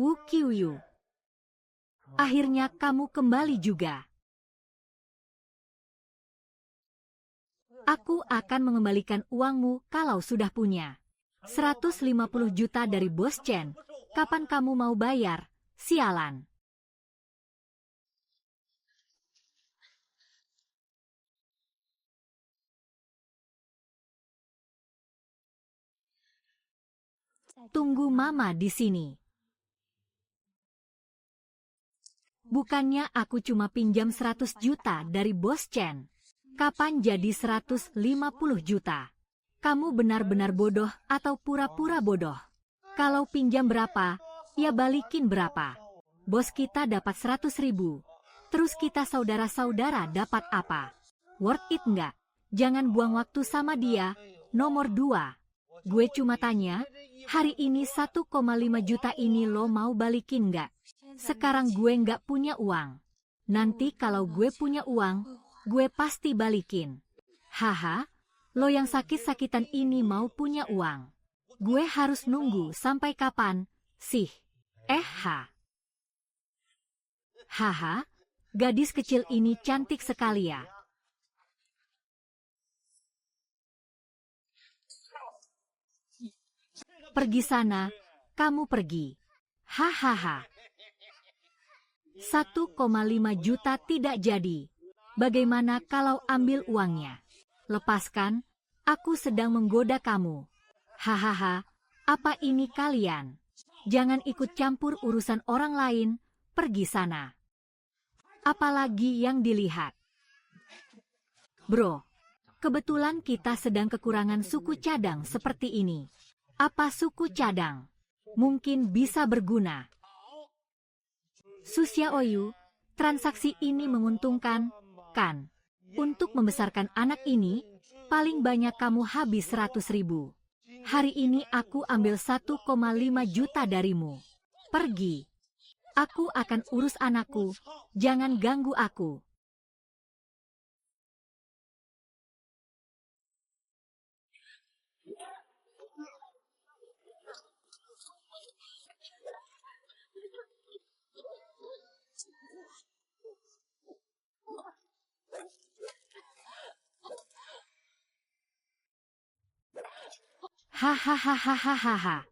Wu Qiuyu. Akhirnya kamu kembali juga. Aku akan mengembalikan uangmu kalau sudah punya. 150 juta dari Bos Chen. Kapan kamu mau bayar? Sialan. Tunggu Mama di sini. Bukannya aku cuma pinjam 100 juta dari Bos Chen. Kapan jadi 150 juta? Kamu benar-benar bodoh atau pura-pura bodoh? Kalau pinjam berapa, ya balikin berapa. Bos kita dapat 100.000. Terus kita saudara-saudara dapat apa? Worth it nggak? Jangan buang waktu sama dia. Nomor 2. Gue cuma tanya, hari ini 1,5 juta ini lo mau balikin nggak? Sekarang gue nggak punya uang. Nanti kalau gue punya uang, gue pasti balikin. Haha, lo yang sakit-sakitan ini mau punya uang. Gue harus nunggu sampai kapan, sih? Haha, gadis kecil ini cantik sekali ya. Pergi sana, kamu pergi. Hahaha. 1,5 juta tidak jadi. Bagaimana kalau ambil uangnya? Lepaskan, aku sedang menggoda kamu. Hahaha, apa ini kalian? Jangan ikut campur urusan orang lain, pergi sana. Apalagi yang dilihat? Bro, kebetulan kita sedang kekurangan suku cadang seperti ini. Apa suku cadang? Mungkin bisa berguna. Su Xiaoyu, transaksi ini menguntungkan, kan? Untuk membesarkan anak ini, paling banyak kamu habis 100.000. Hari ini aku ambil 1,5 juta darimu. Pergi. Aku akan urus anakku, jangan ganggu aku. Hahaha. Haha.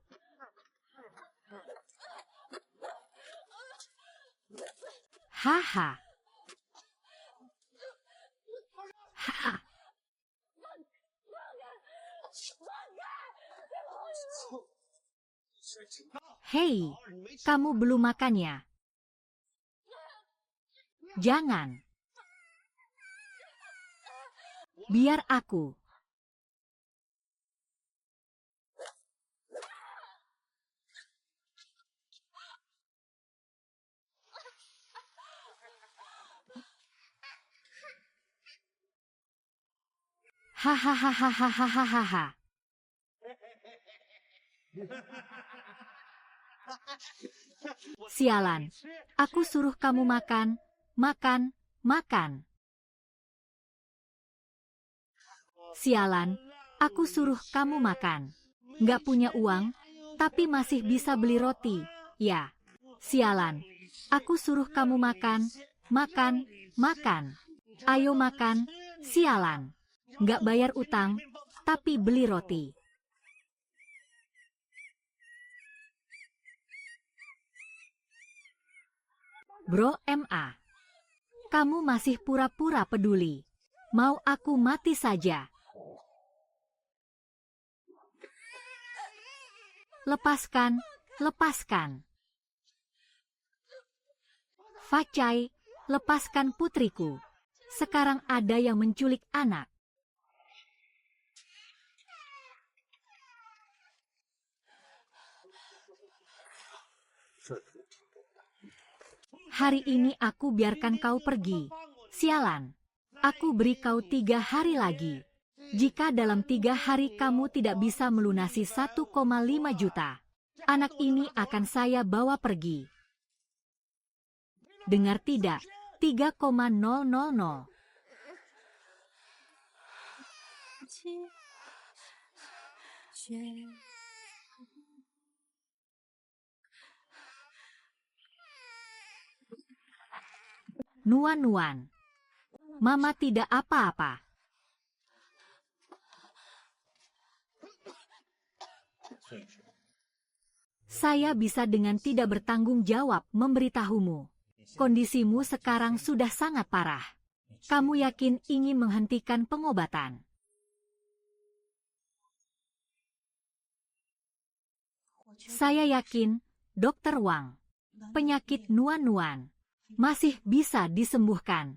Haha. Hei, kamu belum makan ya? Jangan. Biar aku. Hahaha. Sialan. Aku suruh kamu makan, makan. Sialan. Aku suruh kamu makan. Nggak punya uang, tapi masih bisa beli roti, ya. Sialan. Aku suruh kamu makan, makan. Ayo makan, sialan. Nggak bayar utang, tapi beli roti. Bro MA. Kamu masih pura-pura peduli. Mau aku mati saja. Lepaskan. Facai, lepaskan putriku. Sekarang ada yang menculik anak. Hari ini aku biarkan kau pergi. Sialan. Aku beri kau 3 hari lagi. Jika dalam 3 hari kamu tidak bisa melunasi 1,5 juta, anak ini akan saya bawa pergi. Dengar tidak? 3,000. Nuan-nuan. Mama tidak apa-apa. Saya bisa dengan tidak bertanggung jawab memberitahumu. Kondisimu sekarang sudah sangat parah. Kamu yakin ingin menghentikan pengobatan? Saya yakin, Dokter Wang. Penyakit Nuan-nuan masih bisa disembuhkan.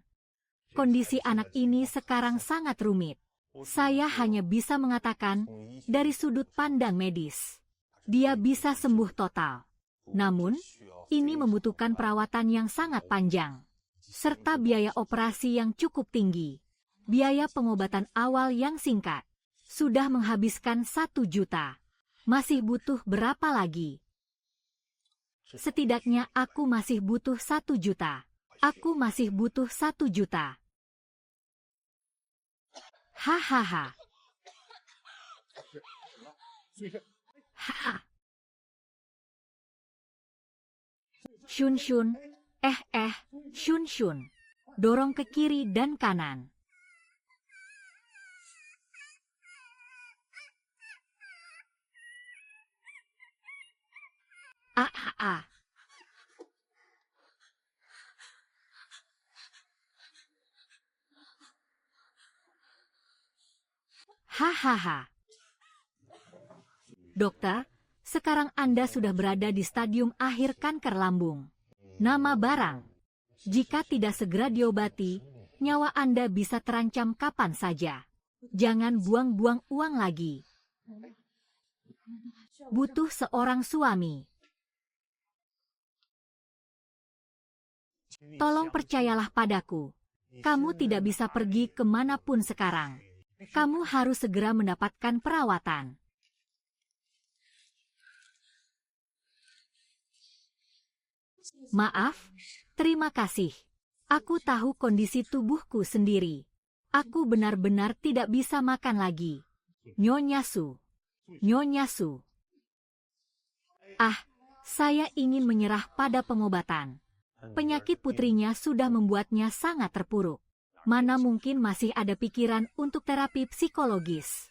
Kondisi anak ini sekarang sangat rumit. Saya hanya bisa mengatakan, dari sudut pandang medis, dia bisa sembuh total. Namun, ini membutuhkan perawatan yang sangat panjang, serta biaya operasi yang cukup tinggi. Biaya pengobatan awal yang singkat sudah menghabiskan 1 juta. Masih butuh berapa lagi? Setidaknya aku masih butuh 1 juta. Aku masih butuh 1 juta. Hahaha. Ha. Shun. Shun. Dorong ke kiri dan kanan. Ah. Hahaha. Dokter, sekarang Anda sudah berada di stadium akhir kanker lambung. Nama barang. Jika tidak segera diobati, nyawa Anda bisa terancam kapan saja. Jangan buang-buang uang lagi. Butuh seorang suami. Tolong percayalah padaku. Kamu tidak bisa pergi kemanapun sekarang. Kamu harus segera mendapatkan perawatan. Maaf, terima kasih. Aku tahu kondisi tubuhku sendiri. Aku benar-benar tidak bisa makan lagi. Nyonya Su. Saya ingin menyerah pada pengobatan. Penyakit putrinya sudah membuatnya sangat terpuruk. Mana mungkin masih ada pikiran untuk terapi psikologis.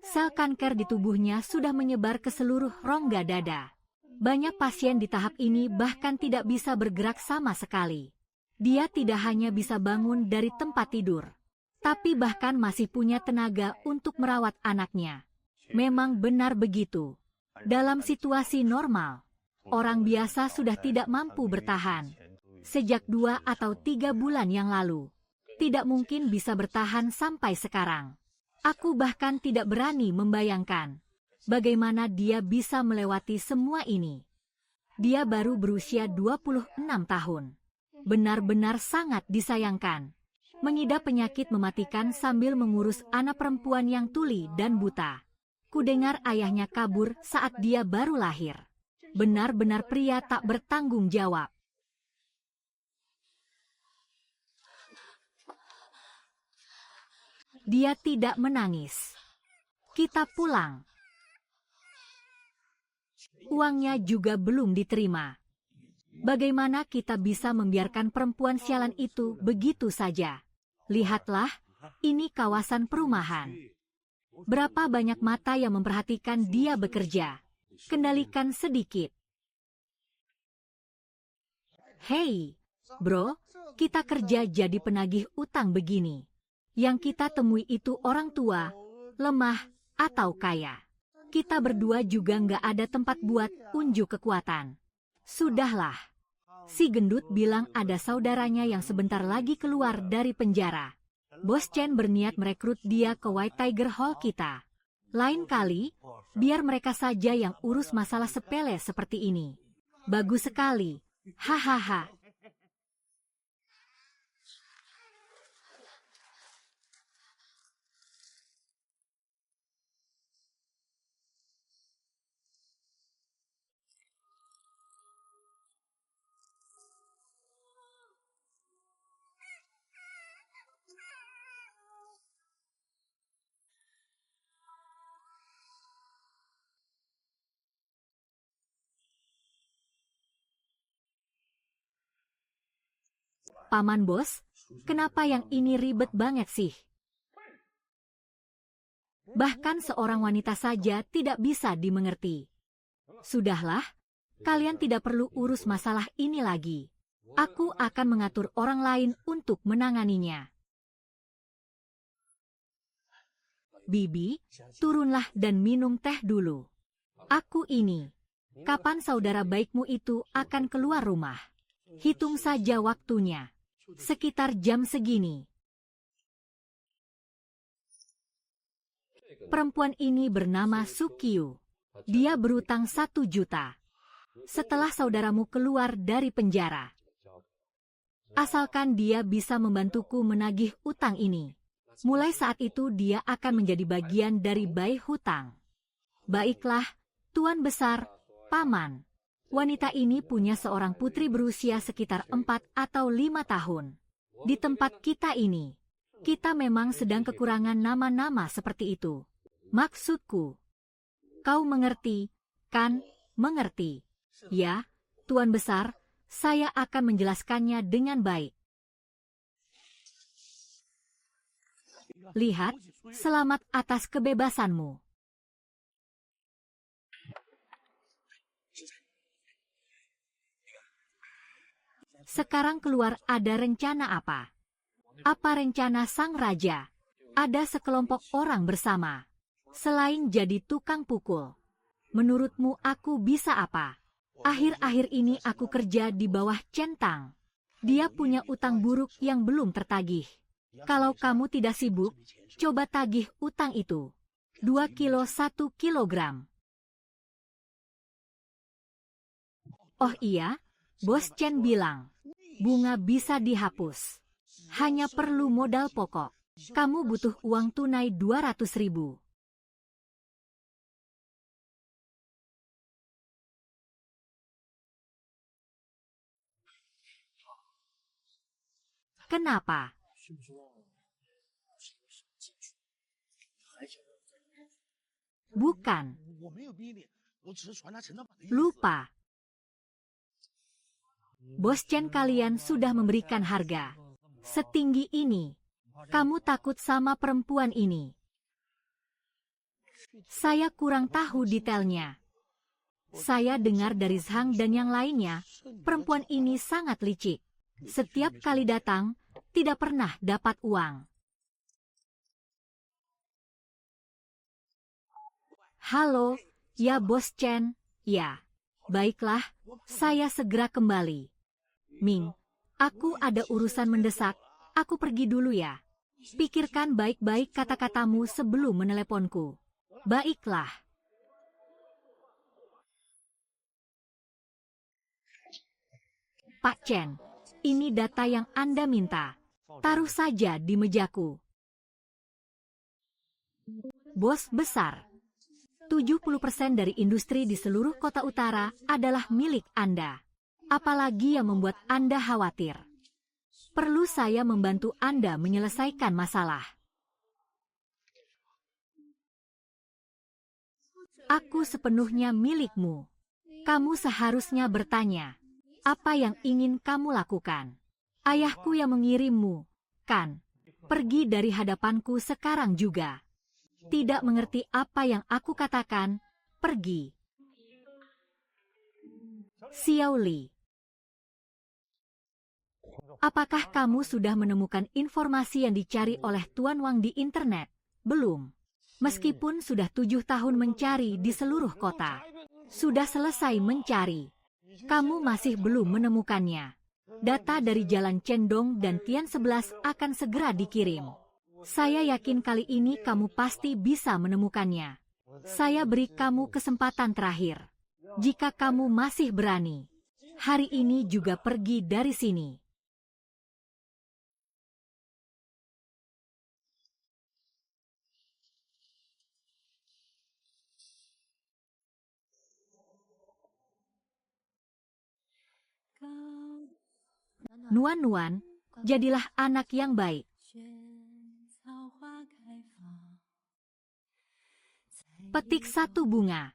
Sel kanker di tubuhnya sudah menyebar ke seluruh rongga dada. Banyak pasien di tahap ini bahkan tidak bisa bergerak sama sekali. Dia tidak hanya bisa bangun dari tempat tidur, tapi bahkan masih punya tenaga untuk merawat anaknya. Memang benar begitu. Dalam situasi normal, orang biasa sudah tidak mampu bertahan. Sejak 2 atau 3 bulan yang lalu, tidak mungkin bisa bertahan sampai sekarang. Aku bahkan tidak berani membayangkan bagaimana dia bisa melewati semua ini. Dia baru berusia 26 tahun. Benar-benar sangat disayangkan. Mengidap penyakit mematikan sambil mengurus anak perempuan yang tuli dan buta. Kudengar ayahnya kabur saat dia baru lahir. Benar-benar pria tak bertanggung jawab. Dia tidak menangis. Kita pulang. Uangnya juga belum diterima. Bagaimana kita bisa membiarkan perempuan sialan itu begitu saja? Lihatlah, ini kawasan perumahan. Berapa banyak mata yang memperhatikan dia bekerja. Kendalikan sedikit. Hei, bro, kita kerja jadi penagih utang begini. Yang kita temui itu orang tua, lemah, atau kaya. Kita berdua juga nggak ada tempat buat unjuk kekuatan. Sudahlah. Si gendut bilang ada saudaranya yang sebentar lagi keluar dari penjara. Bos Chen berniat merekrut dia ke White Tiger Hall kita. Lain kali, biar mereka saja yang urus masalah sepele seperti ini. Bagus sekali. Hahaha. Paman Bos, kenapa yang ini ribet banget sih? Bahkan seorang wanita saja tidak bisa dimengerti. Sudahlah, kalian tidak perlu urus masalah ini lagi. Aku akan mengatur orang lain untuk menanganinya. Bibi, turunlah dan minum teh dulu. Aku ini. Kapan saudara baikmu itu akan keluar rumah? Hitung saja waktunya. Sekitar jam segini. Perempuan ini bernama Sukyu. Dia berutang 1 juta. Setelah saudaramu keluar dari penjara. Asalkan dia bisa membantuku menagih utang ini. Mulai saat itu dia akan menjadi bagian dari bayi hutang. Baiklah, Tuan Besar, Paman. Wanita ini punya seorang putri berusia sekitar 4 atau 5 tahun. Di tempat kita ini, kita memang sedang kekurangan nama-nama seperti itu. Maksudku, kau mengerti, kan? Mengerti. Ya, Tuan Besar, saya akan menjelaskannya dengan baik. Lihat, selamat atas kebebasanmu. Sekarang keluar, ada rencana apa? Apa rencana sang raja? Ada sekelompok orang bersama. Selain jadi tukang pukul. Menurutmu aku bisa apa? Akhir-akhir ini aku kerja di bawah centang. Dia punya utang buruk yang belum tertagih. Kalau kamu tidak sibuk, coba tagih utang itu. 2 kilo 1 kilogram. Oh iya, Bos Chen bilang, bunga bisa dihapus. Hanya perlu modal pokok. Kamu butuh uang tunai 200.000. Kenapa? Bukan. Lupa. Bos Chen kalian sudah memberikan harga setinggi ini. Kamu takut sama perempuan ini? Saya kurang tahu detailnya. Saya dengar dari Zhang dan yang lainnya, perempuan ini sangat licik. Setiap kali datang, tidak pernah dapat uang. Halo, ya Bos Chen, ya. Baiklah, saya segera kembali. Ming, aku ada urusan mendesak, aku pergi dulu ya. Pikirkan baik-baik kata-katamu sebelum meneleponku. Baiklah. Pak Chen, ini data yang Anda minta. Taruh saja di mejaku. Bos besar, 70% dari industri di seluruh kota utara adalah milik Anda. Apalagi yang membuat Anda khawatir? Perlu saya membantu Anda menyelesaikan masalah. Aku sepenuhnya milikmu. Kamu seharusnya bertanya, apa yang ingin kamu lakukan? Ayahku yang mengirimmu, kan? Pergi dari hadapanku sekarang juga. Tidak mengerti apa yang aku katakan, pergi. Xiao Li. Apakah kamu sudah menemukan informasi yang dicari oleh Tuan Wang di internet? Belum. Meskipun sudah 7 tahun mencari di seluruh kota. Sudah selesai mencari. Kamu masih belum menemukannya. Data dari Jalan Cendong dan Tian 11 akan segera dikirim. Saya yakin kali ini kamu pasti bisa menemukannya. Saya beri kamu kesempatan terakhir. Jika kamu masih berani, hari ini juga pergi dari sini. Nuan-Nuan, jadilah anak yang baik. Petik 1 bunga.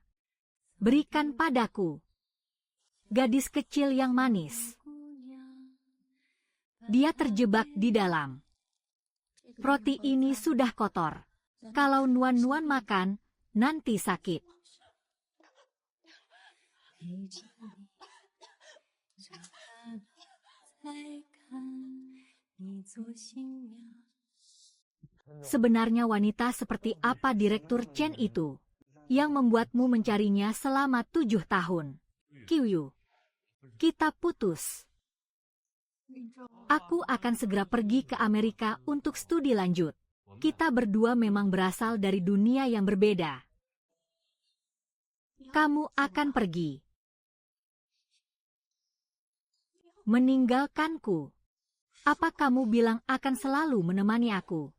Berikan padaku. Gadis kecil yang manis. Dia terjebak di dalam. Roti ini sudah kotor. Kalau Nuan-Nuan makan, nanti sakit. Sebenarnya wanita seperti apa Direktur Chen itu, yang membuatmu mencarinya selama 7 tahun? Qiuyu, kita putus. Aku akan segera pergi ke Amerika untuk studi lanjut. Kita berdua memang berasal dari dunia yang berbeda. Kamu akan pergi. Meninggalkanku. Apa kamu bilang akan selalu menemani aku?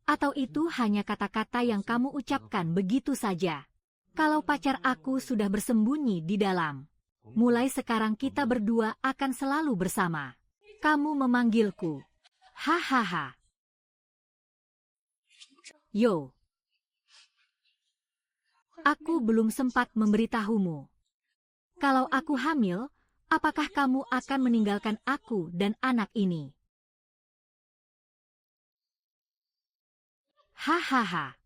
Atau itu hanya kata-kata yang kamu ucapkan begitu saja? Kalau pacar aku sudah bersembunyi di dalam. Mulai sekarang kita berdua akan selalu bersama. Kamu memanggilku. Hahaha. Yo. Aku belum sempat memberitahumu. Kalau aku hamil, apakah kamu akan meninggalkan aku dan anak ini? Hahaha.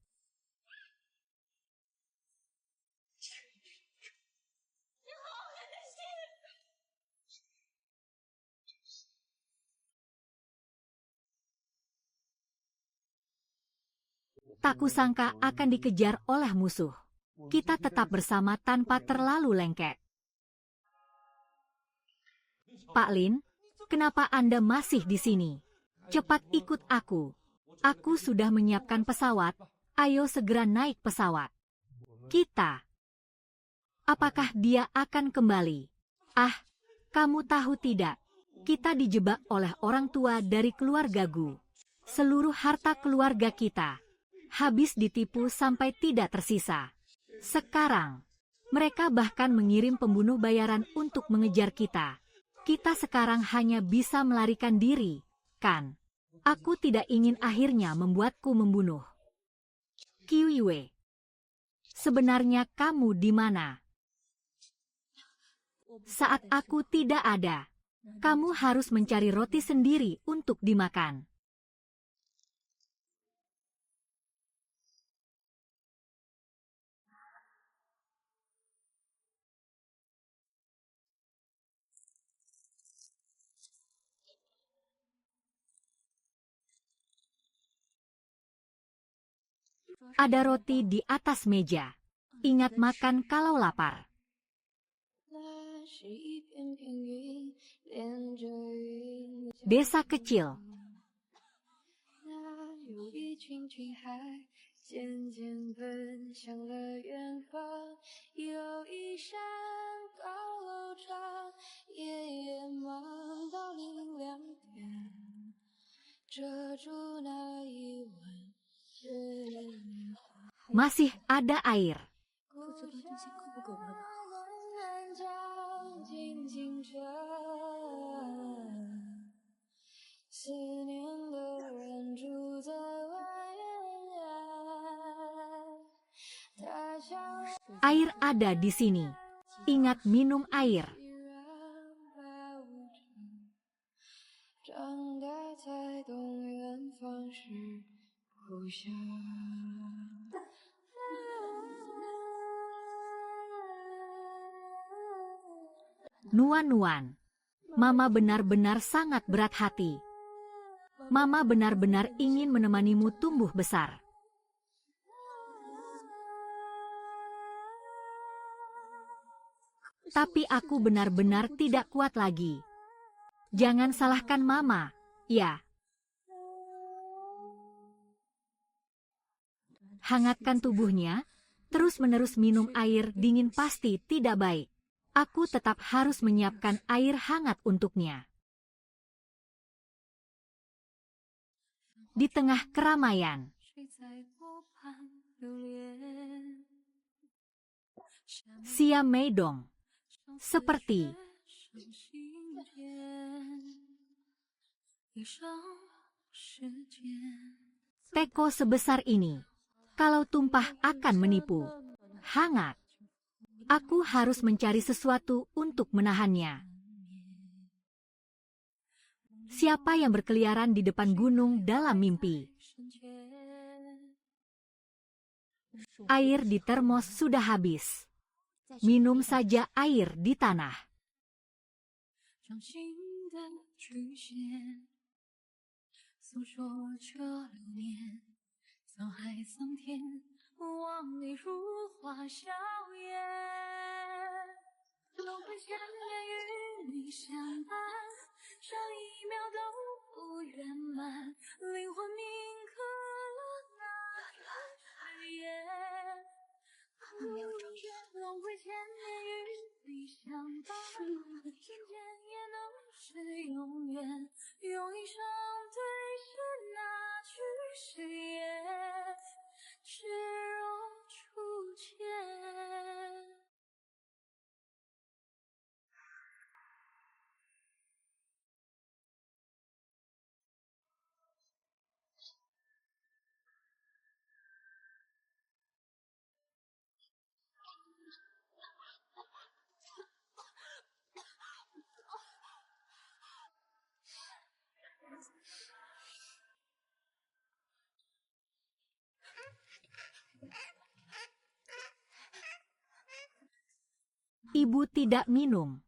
Tak kusangka akan dikejar oleh musuh. Kita tetap bersama tanpa terlalu lengket. Pak Lin, kenapa Anda masih di sini? Cepat ikut aku. Aku sudah menyiapkan pesawat. Ayo segera naik pesawat. Kita. Apakah dia akan kembali? Ah, kamu tahu tidak? Kita dijebak oleh orang tua dari keluarga Gu. Seluruh harta keluarga kita habis ditipu sampai tidak tersisa. Sekarang, mereka bahkan mengirim pembunuh bayaran untuk mengejar kita. Kita sekarang hanya bisa melarikan diri, kan? Aku tidak ingin akhirnya membuatku membunuh. Qiuyu, sebenarnya kamu di mana? Saat aku tidak ada, kamu harus mencari roti sendiri untuk dimakan. Ada roti di atas meja. Ingat makan kalau lapar. Desa kecil. Masih ada air. Air ada di sini. Ingat minum air. Nuan-Nuan, Mama benar-benar sangat berat hati. Mama benar-benar ingin menemanimu tumbuh besar. Tapi aku benar-benar tidak kuat lagi. Jangan salahkan Mama, ya. Hangatkan tubuhnya, terus-menerus minum air dingin pasti tidak baik. Aku tetap harus menyiapkan air hangat untuknya. Di tengah keramaian. Xia Meidong. Seperti teko sebesar ini. Kalau tumpah akan menipu. Hangat. Aku harus mencari sesuatu untuk menahannya. Siapa yang berkeliaran di depan gunung dalam mimpi? Air di termos sudah habis. Minum saja air di tanah. Ibu tidak minum.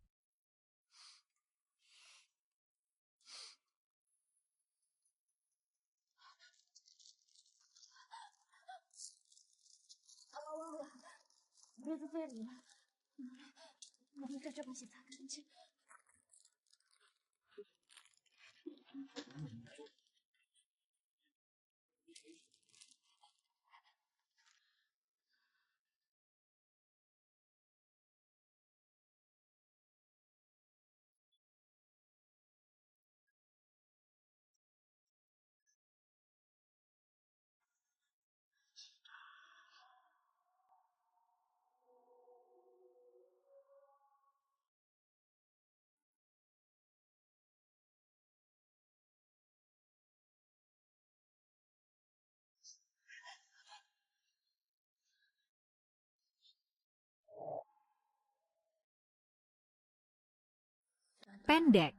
Pendek.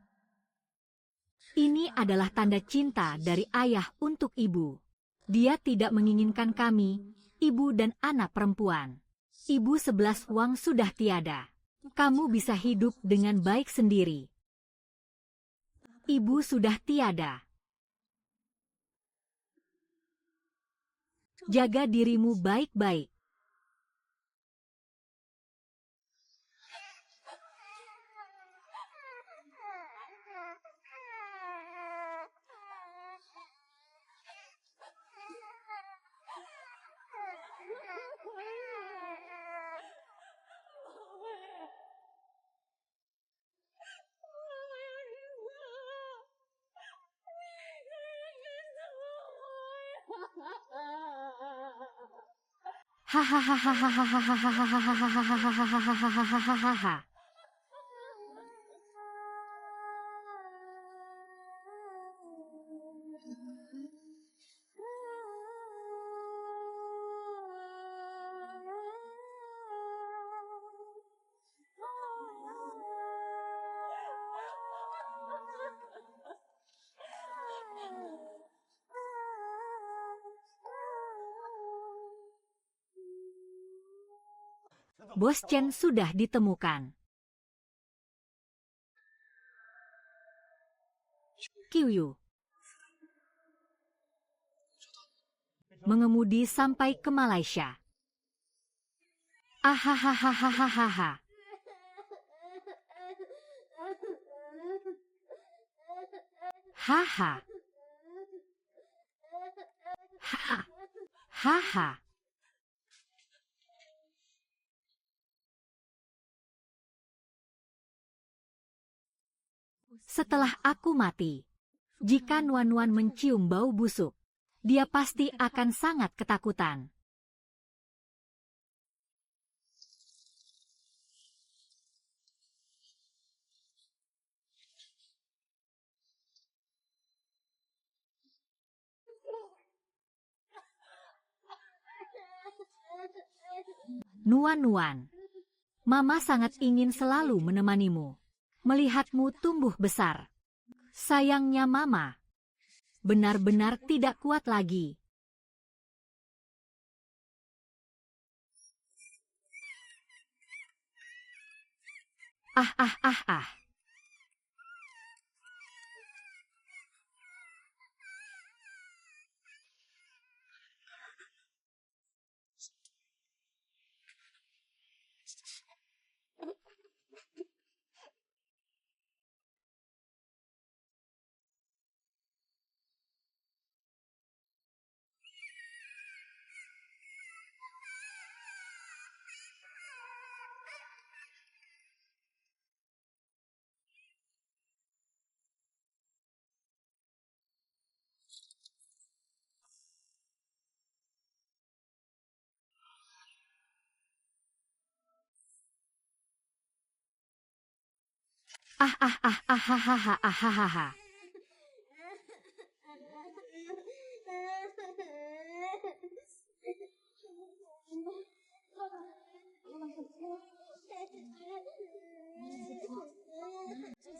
Ini adalah tanda cinta dari ayah untuk ibu. Dia tidak menginginkan kami, ibu dan anak perempuan. Ibu 11 Wang sudah tiada. Kamu bisa hidup dengan baik sendiri. Ibu sudah tiada. Jaga dirimu baik-baik. Hahaha. Bos Chen sudah ditemukan. Qiuyu mengemudi sampai ke Malaysia. Ahahaha. Haha. Haha. Setelah aku mati, jika Nuan-Nuan mencium bau busuk, dia pasti akan sangat ketakutan. Nuan-Nuan, Mama sangat ingin selalu menemanimu, melihatmu tumbuh besar. Sayangnya Mama benar-benar tidak kuat lagi. Ah. Ah.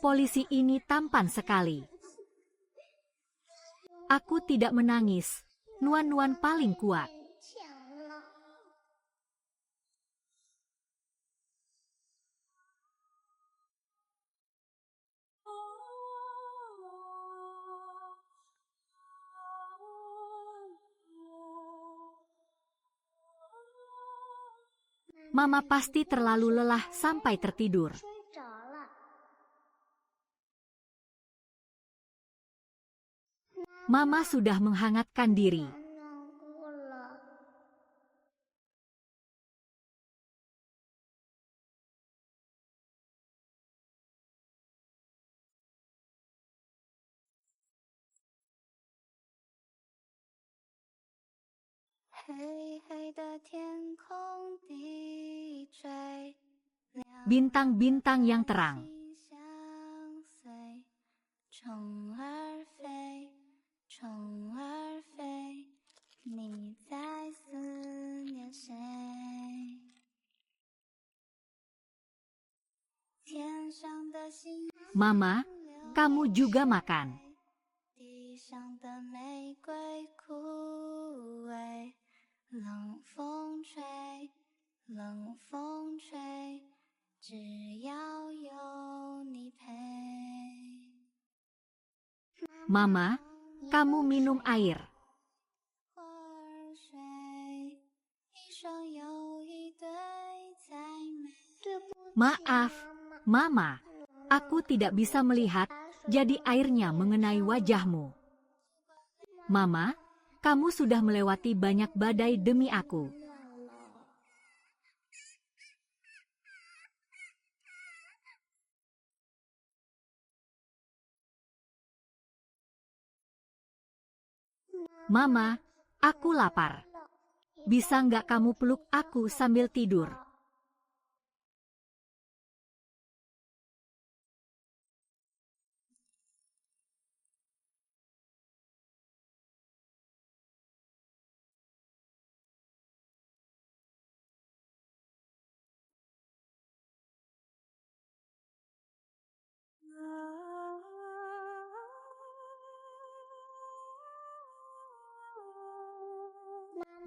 Polisi ini tampan sekali. Aku tidak menangis. Nuan-nuan paling kuat. Mama pasti terlalu lelah sampai tertidur. Mama sudah menghangatkan diri. Bintang-bintang yang terang. Mama, kamu juga makan. Mama, kamu minum air. Maaf, Mama. Aku tidak bisa melihat, jadi airnya mengenai wajahmu. Mama, kamu sudah melewati banyak badai demi aku. Mama, aku lapar. Bisa nggak kamu peluk aku sambil tidur?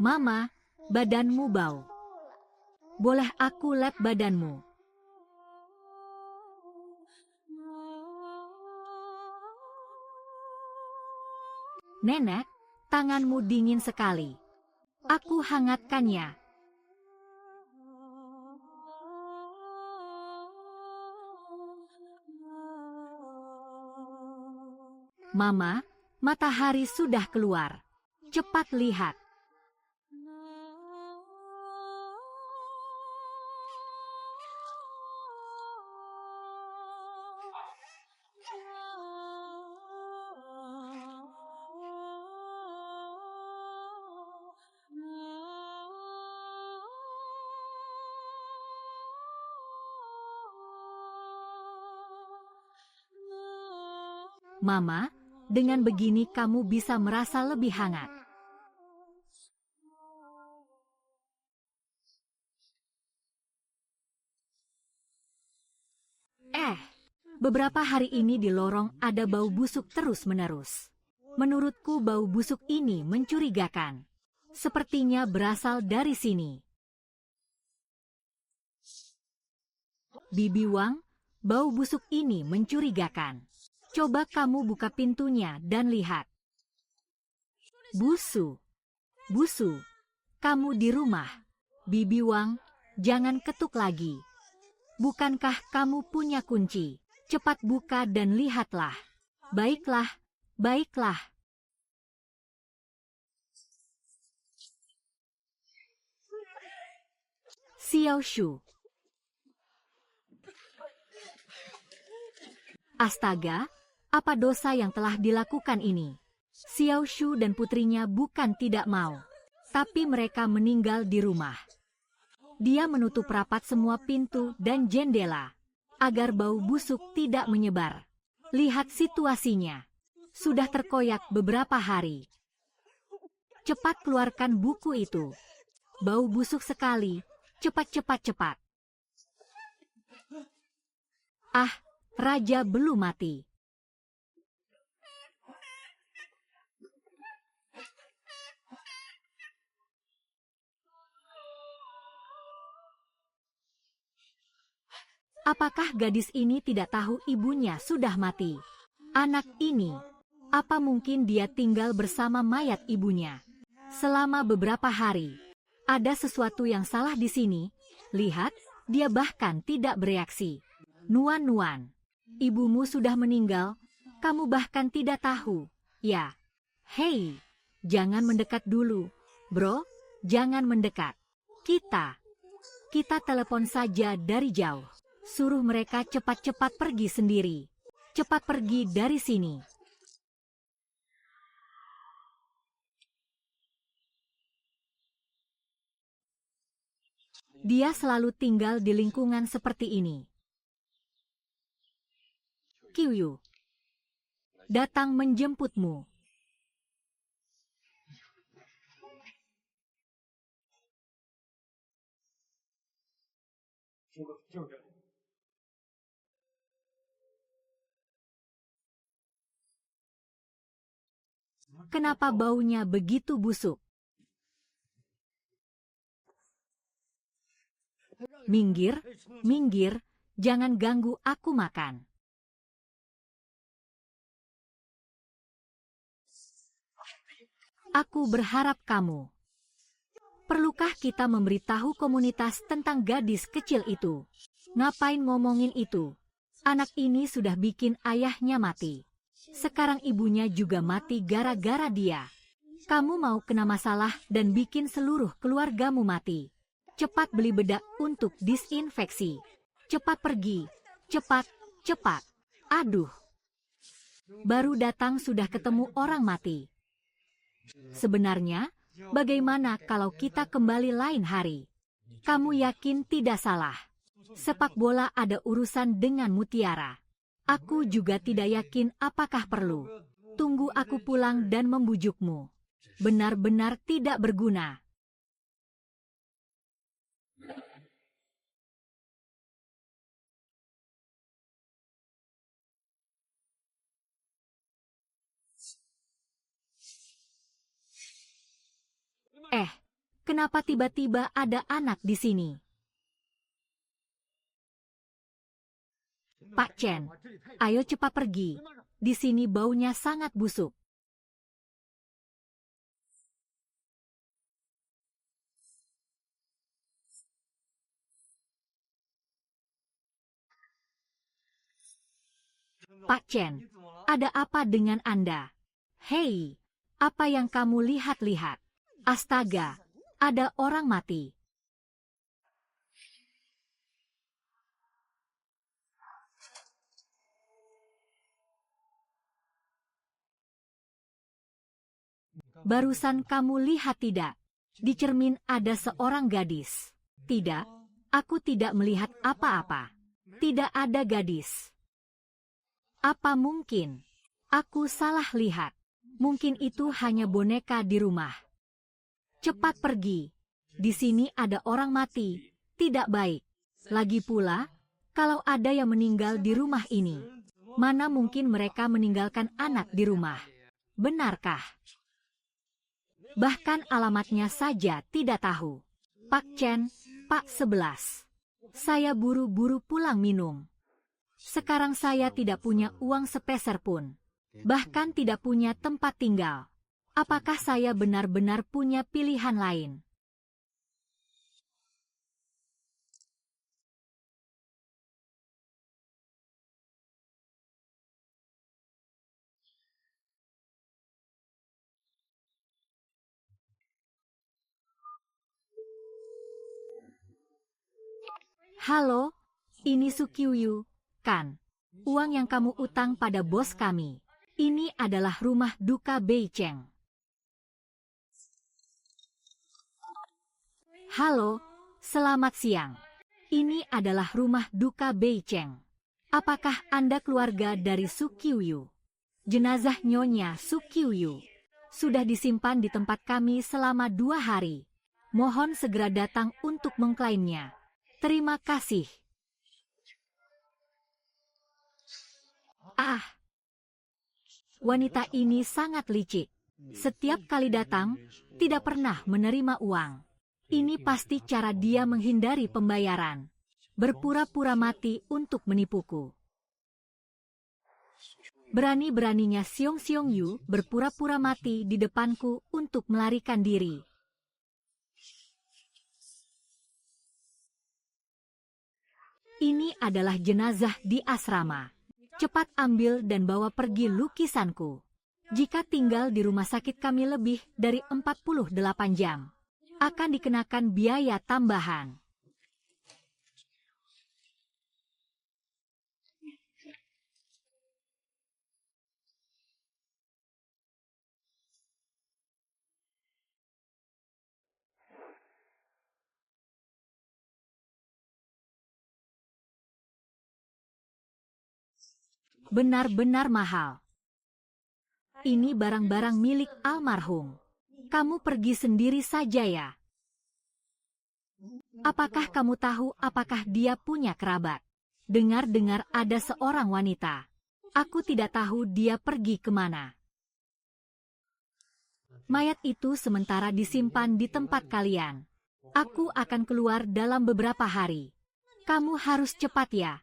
Mama, badanmu bau. Boleh aku lap badanmu? Nenek, tanganmu dingin sekali. Aku hangatkannya. Mama, matahari sudah keluar. Cepat lihat. Mama, dengan begini kamu bisa merasa lebih hangat. Beberapa hari ini di lorong ada bau busuk terus-menerus. Menurutku bau busuk ini mencurigakan. Sepertinya berasal dari sini. Bibi Wang, bau busuk ini mencurigakan. Coba kamu buka pintunya dan lihat. Busu. Busu. Kamu di rumah. Bibi Wang, jangan ketuk lagi. Bukankah kamu punya kunci? Cepat buka dan lihatlah. Baiklah, baiklah. Xiao Shu. Astaga, apa dosa yang telah dilakukan ini? Xiao Shu dan putrinya bukan tidak mau, tapi mereka meninggal di rumah. Dia menutup rapat semua pintu dan jendela, agar bau busuk tidak menyebar. Lihat situasinya. Sudah terkoyak beberapa hari. Cepat keluarkan buku itu. Bau busuk sekali. Cepat. Ah, raja belum mati. Apakah gadis ini tidak tahu ibunya sudah mati? Anak ini, apa mungkin dia tinggal bersama mayat ibunya selama beberapa hari? Ada sesuatu yang salah di sini. Lihat, dia bahkan tidak bereaksi. Nuan, ibumu sudah meninggal, kamu bahkan tidak tahu. Ya, hei, jangan mendekat dulu, bro, jangan mendekat. Kita telepon saja dari jauh. Suruh mereka cepat-cepat pergi sendiri. Cepat pergi dari sini. Dia selalu tinggal di lingkungan seperti ini. Qiuyu datang menjemputmu. Kenapa baunya begitu busuk? Minggir, jangan ganggu aku makan. Aku berharap kamu. Perlukah kita memberitahu komunitas tentang gadis kecil itu? Ngapain ngomongin itu? Anak ini sudah bikin ayahnya mati. Sekarang ibunya juga mati gara-gara dia. Kamu mau kena masalah dan bikin seluruh keluargamu mati. Cepat beli bedak untuk disinfeksi. Cepat pergi. Cepat. Aduh. Baru datang sudah ketemu orang mati. Sebenarnya, bagaimana kalau kita kembali lain hari? Kamu yakin tidak salah? Sepak bola ada urusan dengan mutiara. Aku juga tidak yakin apakah perlu. Tunggu aku pulang dan membujukmu. Benar-benar tidak berguna. Kenapa tiba-tiba ada anak di sini? Pak Chen, ayo cepat pergi. Di sini baunya sangat busuk. Pak Chen, ada apa dengan Anda? Hei, apa yang kamu lihat-lihat? Astaga, ada orang mati. Barusan kamu lihat tidak? Di cermin ada seorang gadis. Tidak, aku tidak melihat apa-apa. Tidak ada gadis. Apa mungkin? Aku salah lihat. Mungkin itu hanya boneka di rumah. Cepat pergi. Di sini ada orang mati. Tidak baik. Lagi pula, Kalau ada yang meninggal di rumah ini, mana mungkin mereka meninggalkan anak di rumah? Benarkah? Bahkan alamatnya saja tidak tahu. Pak Chen, Pak 11. Saya buru-buru pulang minum. Sekarang saya tidak punya uang sepeser pun. Bahkan tidak punya tempat tinggal. Apakah saya benar-benar punya pilihan lain? Halo, ini Sukiuyu, kan? Uang yang kamu utang pada bos kami. Ini adalah rumah duka Beicheng. Halo, selamat siang. Ini adalah rumah duka Beicheng. Apakah Anda keluarga dari Sukiuyu? Jenazah Nyonya Sukiuyu sudah disimpan di tempat kami selama 2 hari. Mohon segera datang untuk mengklaimnya. Terima kasih. Ah, wanita ini sangat licik. Setiap kali datang, tidak pernah menerima uang. Ini pasti cara dia menghindari pembayaran. Berpura-pura mati untuk menipuku. Berani-beraninya Xiong Yu berpura-pura mati di depanku untuk melarikan diri. Ini adalah jenazah di asrama. Cepat ambil dan bawa pergi lukisanku. Jika tinggal di rumah sakit kami lebih dari 48 jam, akan dikenakan biaya tambahan. Benar-benar mahal. Ini barang-barang milik almarhum. Kamu pergi sendiri saja ya. Apakah kamu tahu apakah dia punya kerabat? Dengar-dengar ada seorang wanita. Aku tidak tahu dia pergi kemana. Mayat itu sementara disimpan di tempat kalian. Aku akan keluar dalam beberapa hari. Kamu harus cepat ya.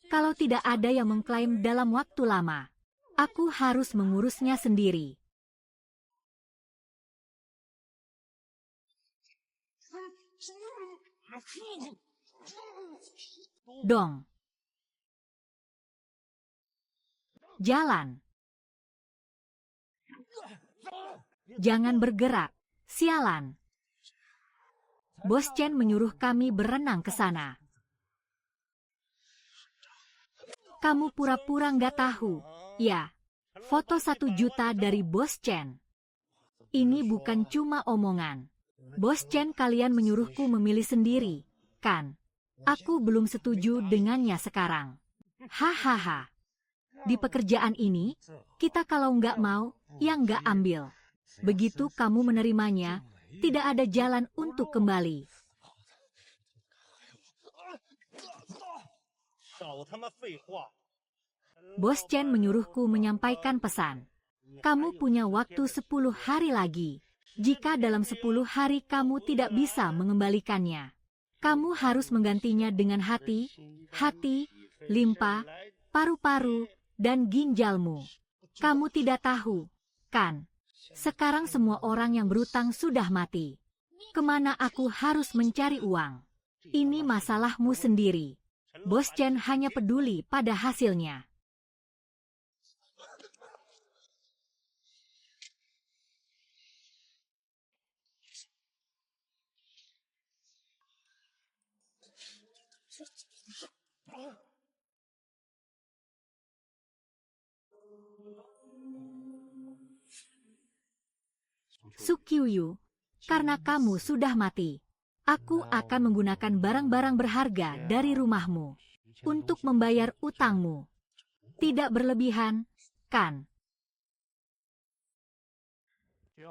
Kalau tidak ada yang mengklaim dalam waktu lama, aku harus mengurusnya sendiri. Dong. Jalan. Jangan bergerak, sialan. Bos Chen menyuruh kami berenang ke sana. Kamu pura-pura nggak tahu, ya. Foto 1 juta dari Bos Chen. Ini bukan cuma omongan. Bos Chen kalian menyuruhku memilih sendiri, kan? Aku belum setuju dengannya sekarang. Hahaha. Di pekerjaan ini, kita kalau nggak mau, ya nggak ambil. Begitu kamu menerimanya, tidak ada jalan untuk kembali. Bos Chen menyuruhku menyampaikan pesan. Kamu punya waktu 10 hari lagi. Jika dalam 10 hari kamu tidak bisa mengembalikannya, kamu harus menggantinya dengan hati, limpa, paru-paru, dan ginjalmu. Kamu tidak tahu, kan? Sekarang semua orang yang berutang sudah mati. Kemana aku harus mencari uang? Ini masalahmu sendiri. Bos Chen hanya peduli pada hasilnya. Sukiuyu, karena kamu sudah mati, aku akan menggunakan barang-barang berharga dari rumahmu untuk membayar utangmu. Tidak berlebihan, kan?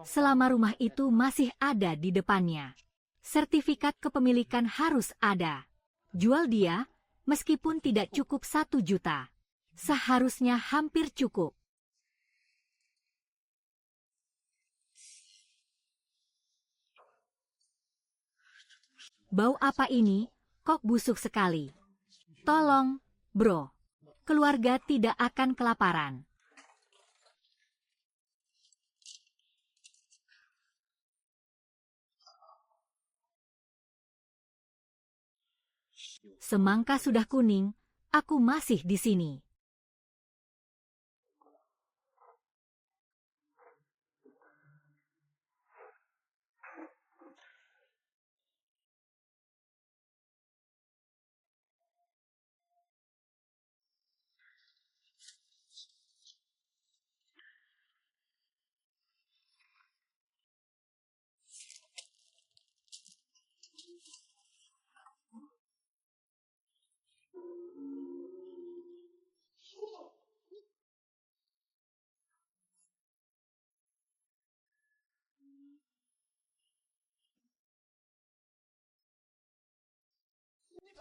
Selama rumah itu masih ada di depannya, sertifikat kepemilikan harus ada. Jual dia, Meskipun tidak cukup 1 juta, seharusnya hampir cukup. Bau apa ini? Kok busuk sekali. Tolong, bro. Keluarga tidak akan kelaparan. Semangka sudah kuning, aku masih di sini.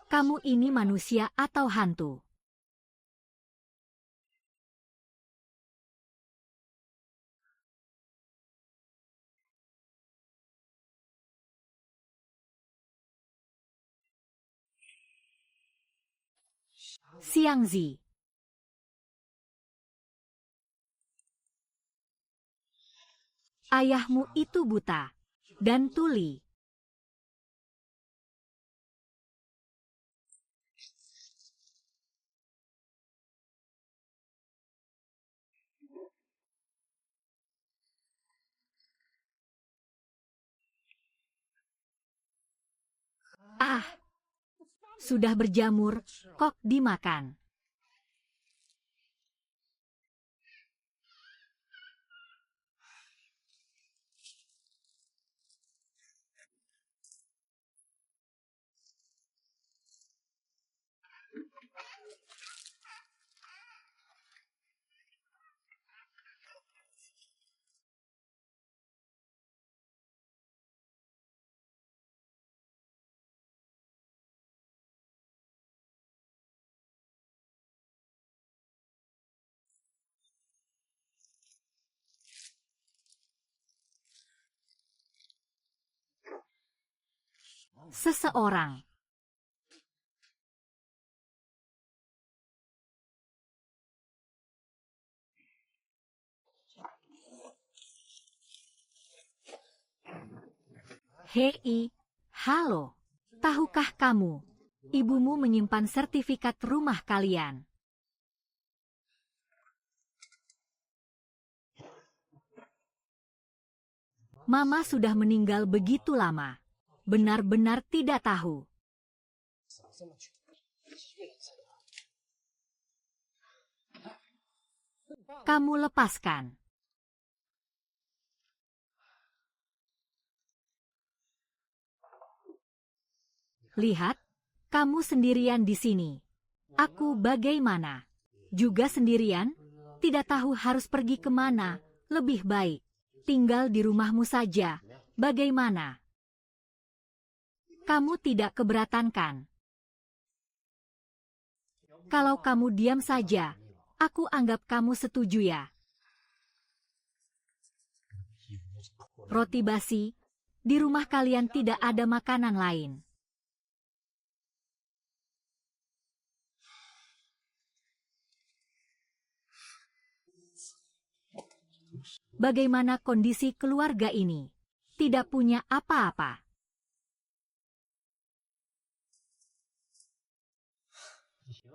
Kamu ini manusia atau hantu? Xiangzi. Ayahmu itu buta dan tuli. Ah, sudah berjamur, kok dimakan. Seseorang. Hei, halo. Tahukah kamu, ibumu menyimpan sertifikat rumah kalian? Mama sudah meninggal begitu lama. Benar-benar tidak tahu. Kamu lepaskan. Lihat, kamu sendirian di sini. Aku bagaimana? Juga sendirian? Tidak tahu harus pergi kemana. Lebih baik tinggal di rumahmu saja. Bagaimana? Kamu tidak keberatan kan? Kalau kamu diam saja, aku anggap kamu setuju ya. Roti basi, di rumah kalian tidak ada makanan lain. Bagaimana kondisi keluarga ini? Tidak punya apa-apa.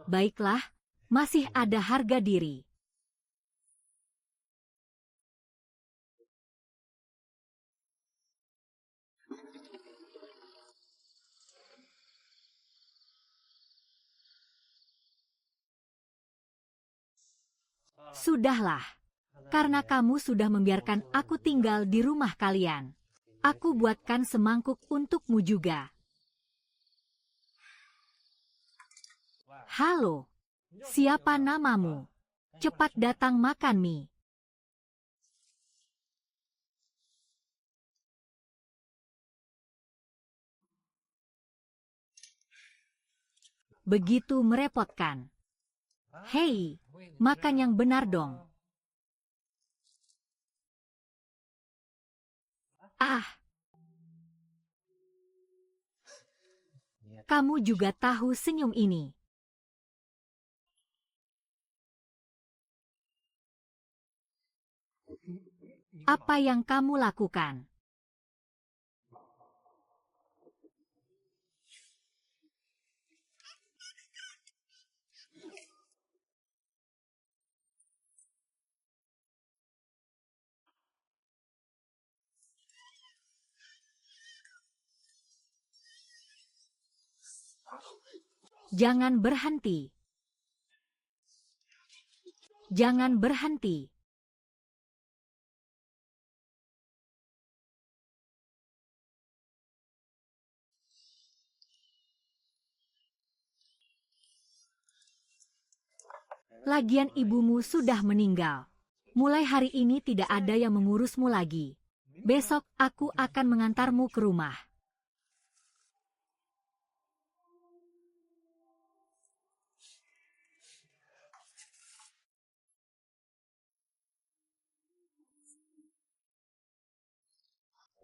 Baiklah, masih ada harga diri. Sudahlah, karena kamu sudah membiarkan aku tinggal di rumah kalian. Aku buatkan semangkuk untukmu juga. Halo, siapa namamu? Cepat datang makan mie. begitu merepotkan. Hei, makan yang benar dong. Ah, kamu juga tahu senyum ini. Apa yang kamu lakukan? Jangan berhenti. Jangan berhenti. Lagian ibumu sudah meninggal. Mulai hari ini tidak ada yang mengurusmu lagi. Besok aku akan mengantarmu ke rumah.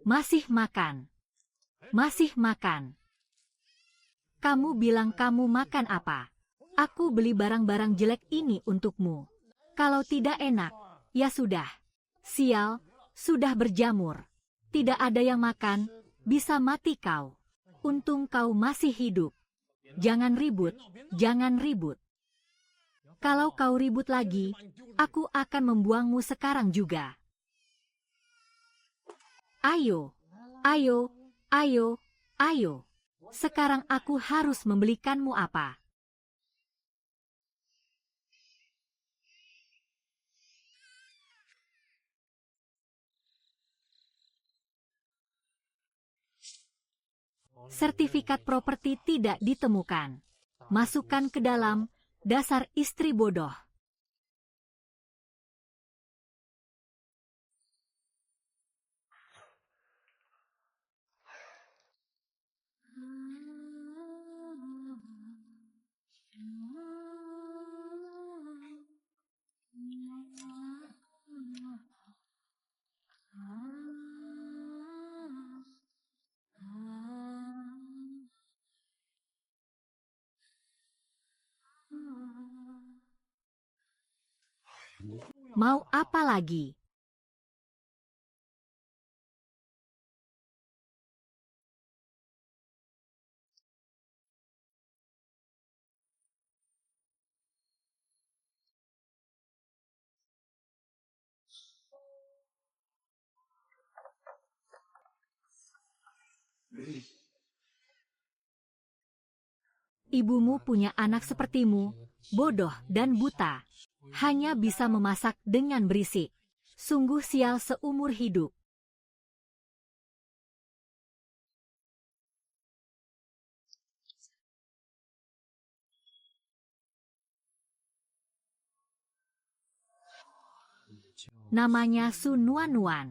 Masih makan. Masih makan. Kamu bilang kamu makan apa? Aku beli barang-barang jelek ini untukmu. Kalau tidak enak, ya sudah. Sial, sudah berjamur. Tidak ada yang makan, bisa mati kau. Untung kau masih hidup. Jangan ribut, jangan ribut. Kalau kau ribut lagi, aku akan membuangmu sekarang juga. Ayo, ayo, ayo, ayo. Sekarang aku harus membelikanmu apa? Sertifikat properti tidak ditemukan. Masukkan ke dalam, dasar istri bodoh. Mau apa lagi? Ibumu punya anak sepertimu, bodoh dan buta. Hanya bisa memasak dengan berisik. Sungguh sial seumur hidup. Namanya Su Nuan Nuan.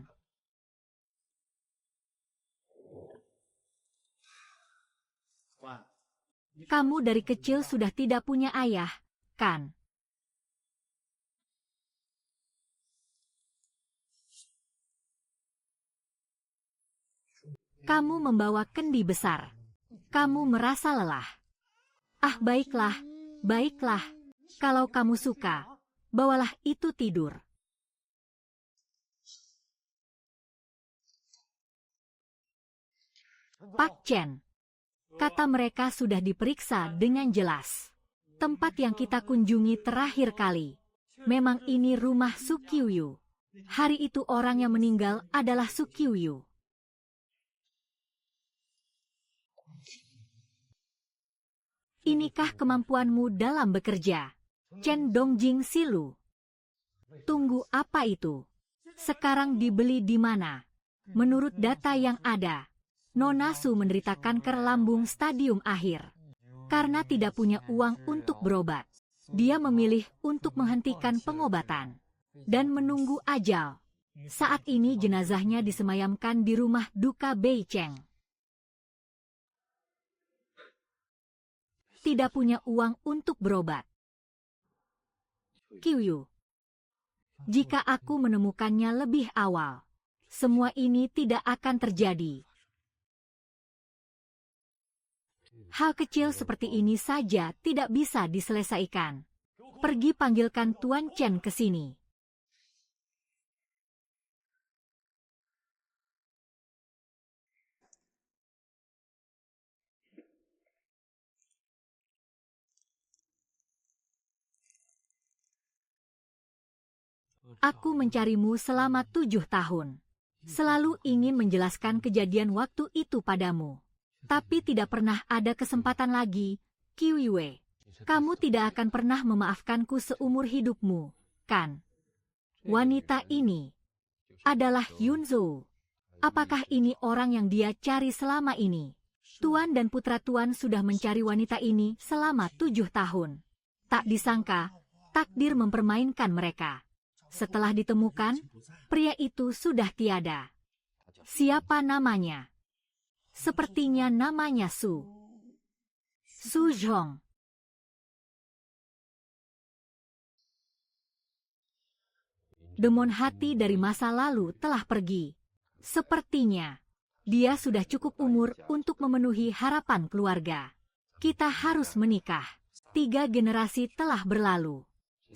Kamu dari kecil sudah tidak punya ayah, kan? Kamu membawa kendi besar. Kamu merasa lelah. Ah, baiklah, baiklah. Kalau kamu suka, bawalah itu tidur. Pak Chen. Kata mereka sudah diperiksa dengan jelas. Tempat yang kita kunjungi terakhir kali. Memang ini rumah Su Qiuyu. Hari itu orang yang meninggal adalah Su Qiuyu. Inikah kemampuanmu dalam bekerja? Chen Dongjing Silu. Tunggu, apa itu? Sekarang dibeli di mana? Menurut data yang ada, Nona Su menderita kanker lambung stadium akhir. Karena tidak punya uang untuk berobat, dia memilih untuk menghentikan pengobatan dan menunggu ajal. Saat ini jenazahnya disemayamkan di rumah duka Beicheng. tidak punya uang untuk berobat. Qiuyu, jika aku menemukannya lebih awal, semua ini tidak akan terjadi. Hal kecil seperti ini saja tidak bisa diselesaikan. Pergi panggilkan Tuan Chen ke sini. Aku mencarimu selama 7 tahun. Selalu ingin menjelaskan kejadian waktu itu padamu. Tapi tidak pernah ada kesempatan lagi, Qiuyu. Kamu tidak akan pernah memaafkanku seumur hidupmu, kan? Wanita ini adalah Yunzhou. Apakah ini orang yang dia cari selama ini? Tuan dan putra Tuan sudah mencari wanita ini selama 7 tahun. Tak disangka, takdir mempermainkan mereka. Setelah ditemukan, pria itu sudah tiada. Siapa namanya? Sepertinya namanya Su Zhong. Demon hati dari masa lalu telah pergi. Sepertinya dia sudah cukup umur untuk memenuhi harapan keluarga. Kita harus menikah. 3 generasi telah berlalu.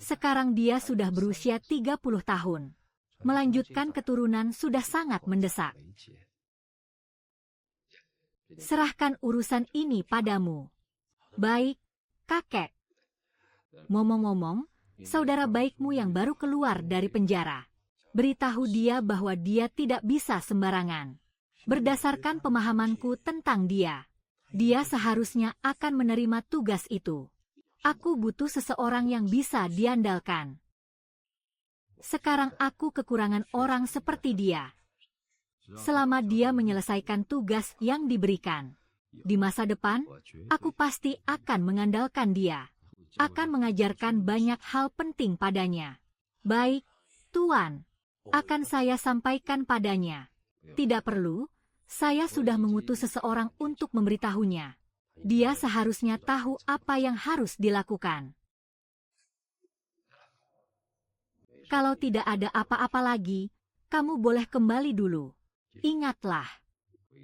Sekarang dia sudah berusia 30 tahun. Melanjutkan keturunan sudah sangat mendesak. Serahkan urusan ini padamu. Baik, kakek. Ngomong-ngomong, saudara baikmu yang baru keluar dari penjara. Beritahu dia bahwa dia tidak bisa sembarangan. Berdasarkan pemahamanku tentang dia, dia seharusnya akan menerima tugas itu. Aku butuh seseorang yang bisa diandalkan. Sekarang aku kekurangan orang seperti dia. Selama dia menyelesaikan tugas yang diberikan, di masa depan, aku pasti akan mengandalkan dia. Akan mengajarkan banyak hal penting padanya. Baik, Tuan. Akan saya sampaikan padanya. Tidak perlu, saya sudah mengutus seseorang untuk memberitahunya. Dia seharusnya tahu apa yang harus dilakukan. Kalau tidak ada apa-apa lagi, kamu boleh kembali dulu. Ingatlah,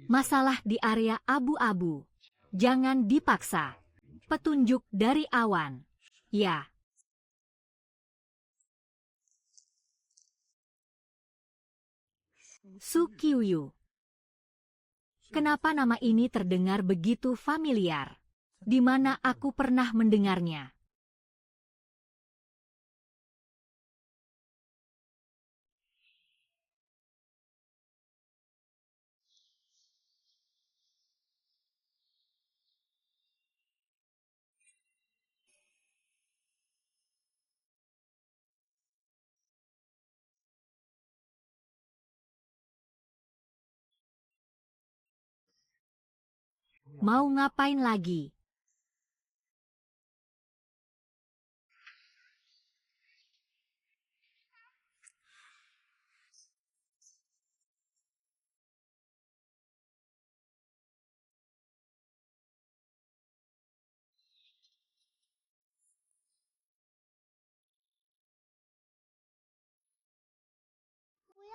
masalah di area abu-abu. Jangan dipaksa. Petunjuk dari awan. Ya. Su Qiuyu. Kenapa nama ini terdengar begitu familiar? Di mana aku pernah mendengarnya? Mau ngapain lagi?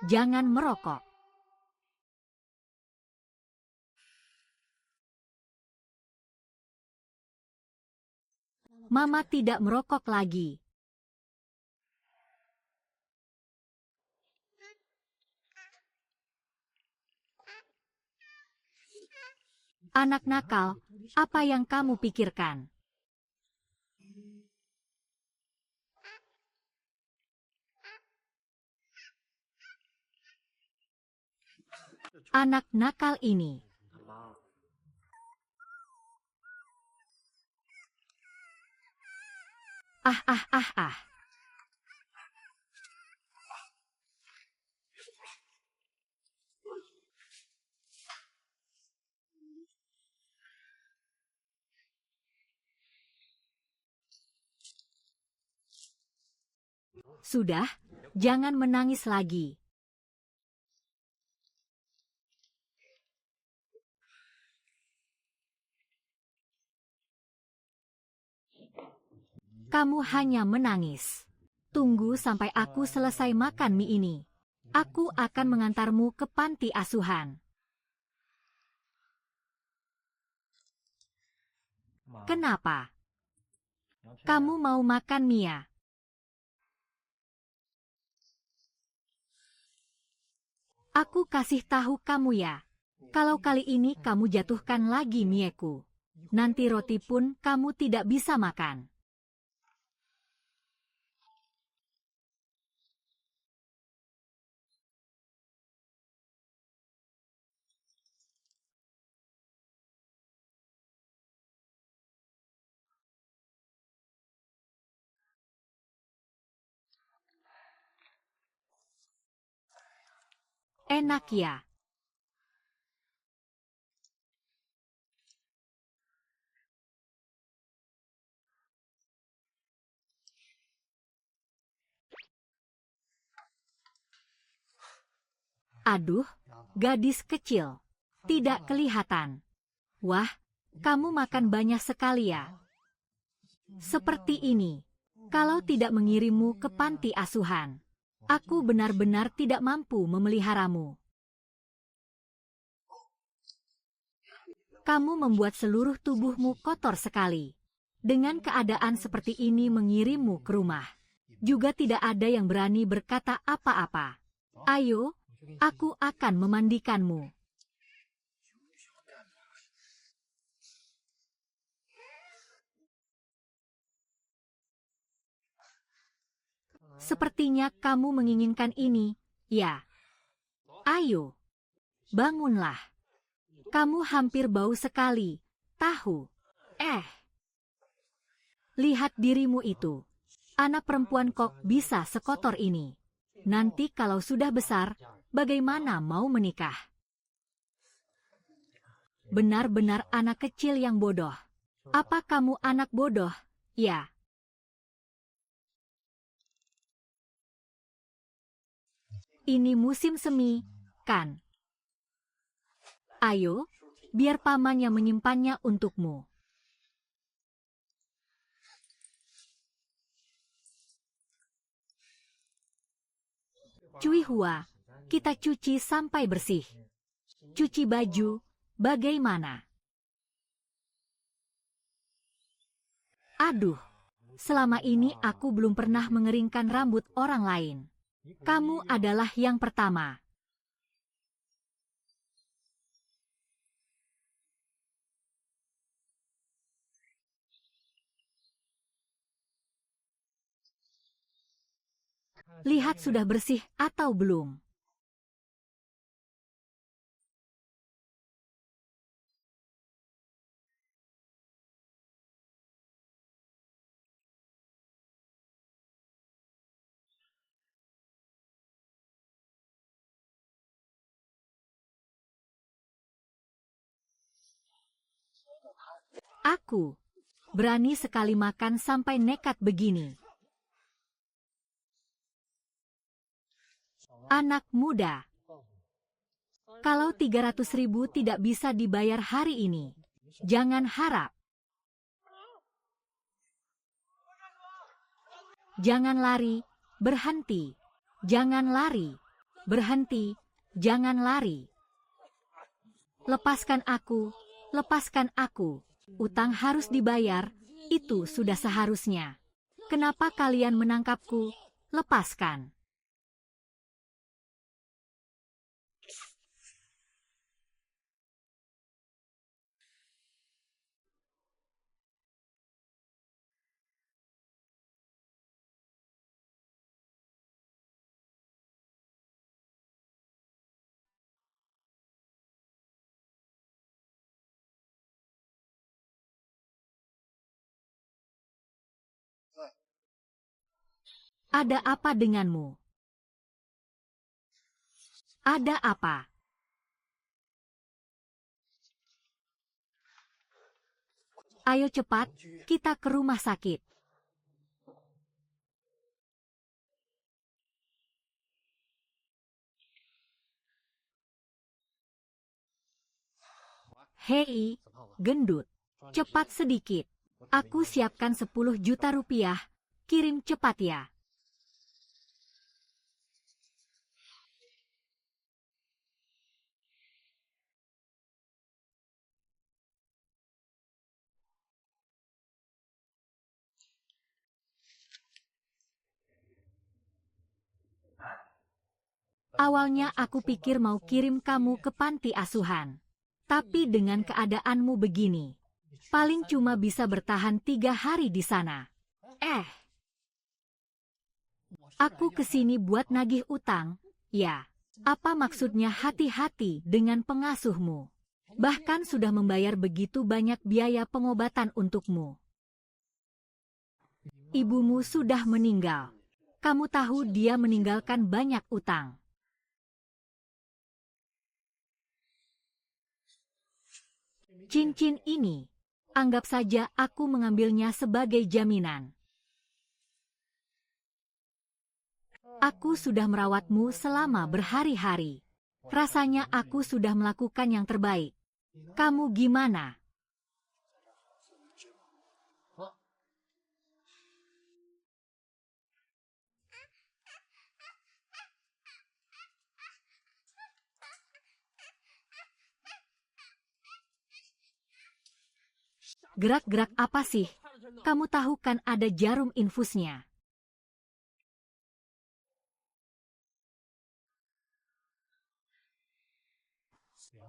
Jangan merokok. Mama tidak merokok lagi. Anak nakal, apa yang kamu pikirkan? Anak nakal ini. Ah. Sudah, jangan menangis lagi. Kamu hanya menangis. Tunggu sampai aku selesai makan mie ini. Aku akan mengantarmu ke panti asuhan. Kenapa? Kamu mau makan mie? Aku kasih tahu kamu ya. Kalau kali ini kamu jatuhkan lagi mieku, nanti roti pun kamu tidak bisa makan. Enak ya? Aduh, gadis kecil. Tidak kelihatan. Wah, kamu makan banyak sekali ya. Seperti ini. Kalau tidak mengirimmu ke panti asuhan, aku benar-benar tidak mampu memeliharamu. Kamu membuat seluruh tubuhmu kotor sekali. Dengan keadaan seperti ini mengirimmu ke rumah. Juga tidak ada yang berani berkata apa-apa. Ayo, aku akan memandikanmu. Sepertinya kamu menginginkan ini, ya. Ayo, bangunlah. Kamu hampir bau sekali, tahu. Lihat dirimu itu. Anak perempuan kok bisa sekotor ini. Nanti kalau sudah besar, bagaimana mau menikah? Benar-benar anak kecil yang bodoh. Apa kamu anak bodoh? Ya. Ini musim semi, kan? Ayo, biar paman yang menyimpannya untukmu. Cui Hua, kita cuci sampai bersih. Cuci baju, bagaimana? Aduh, selama ini aku belum pernah mengeringkan rambut orang lain. Kamu adalah yang pertama. Lihat sudah bersih atau belum. Aku berani sekali makan sampai nekat begini. Anak muda. Kalau 300.000 tidak bisa dibayar hari ini, jangan harap. Jangan lari, berhenti. Jangan lari, berhenti. Jangan lari. Lepaskan aku, lepaskan aku. Utang harus dibayar, itu sudah seharusnya. Kenapa kalian menangkapku? Lepaskan. Ada apa denganmu? Ada apa? Ayo cepat, kita ke rumah sakit. Hei, gendut, cepat sedikit. Aku siapkan 10 juta rupiah, kirim cepat ya. Awalnya aku pikir mau kirim kamu ke panti asuhan. Tapi dengan keadaanmu begini, paling cuma bisa bertahan 3 hari di sana. Aku kesini buat nagih utang, ya. Apa maksudnya hati-hati dengan pengasuhmu? Bahkan sudah membayar begitu banyak biaya pengobatan untukmu. Ibumu sudah meninggal. Kamu tahu dia meninggalkan banyak utang. Cincin ini, anggap saja aku mengambilnya sebagai jaminan. Aku sudah merawatmu selama berhari-hari. Rasanya aku sudah melakukan yang terbaik. Kamu gimana? Gerak-gerak apa sih? Kamu tahu kan ada jarum infusnya.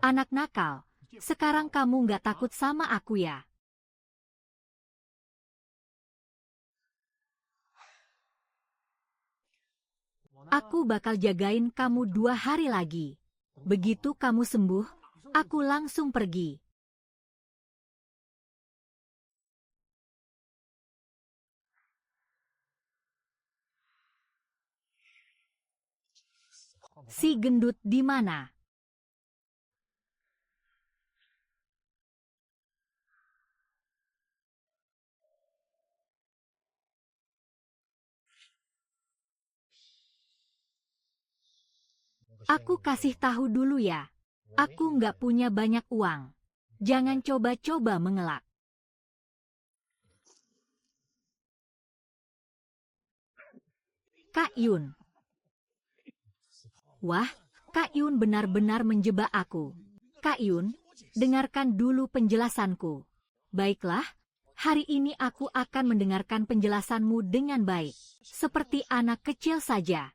Anak nakal, sekarang kamu nggak takut sama aku ya? Aku bakal jagain kamu 2 hari lagi. Begitu kamu sembuh, aku langsung pergi. Si gendut di mana? Aku kasih tahu dulu ya. Aku nggak punya banyak uang. Jangan coba-coba mengelak. Kak Yun. Wah, Kak Yun benar-benar menjebak aku. Kak Yun, dengarkan dulu penjelasanku. Baiklah, hari ini aku akan mendengarkan penjelasanmu dengan baik. Seperti anak kecil saja.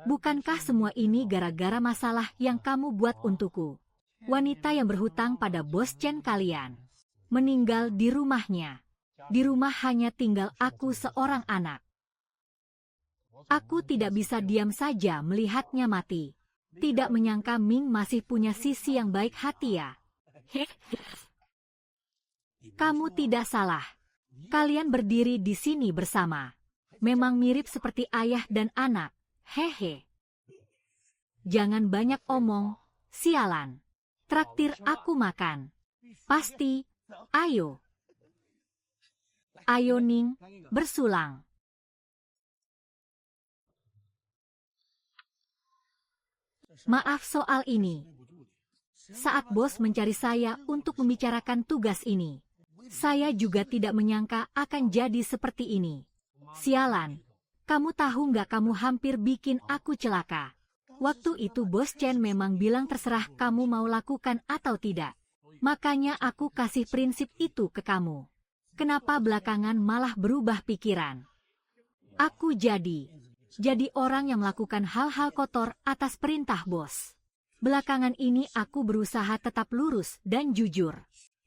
Bukankah semua ini gara-gara masalah yang kamu buat untukku? Wanita yang berhutang pada bos Chen kalian meninggal di rumahnya. Di rumah hanya tinggal aku seorang anak. Aku tidak bisa diam saja melihatnya mati. Tidak menyangka Ming masih punya sisi yang baik hati ya. Kamu tidak salah. Kalian berdiri di sini bersama. Memang mirip seperti ayah dan anak. Hehe. Jangan banyak omong, sialan. Traktir aku makan. Pasti, ayo. Ayo Ning, bersulang. Maaf soal ini. Saat bos mencari saya untuk membicarakan tugas ini, saya juga tidak menyangka akan jadi seperti ini. Sialan, kamu tahu nggak kamu hampir bikin aku celaka. Waktu itu bos Chen memang bilang terserah kamu mau lakukan atau tidak. Makanya aku kasih prinsip itu ke kamu. Kenapa belakangan malah berubah pikiran? Aku jadi orang yang melakukan hal-hal kotor atas perintah bos. Belakangan ini aku berusaha tetap lurus dan jujur.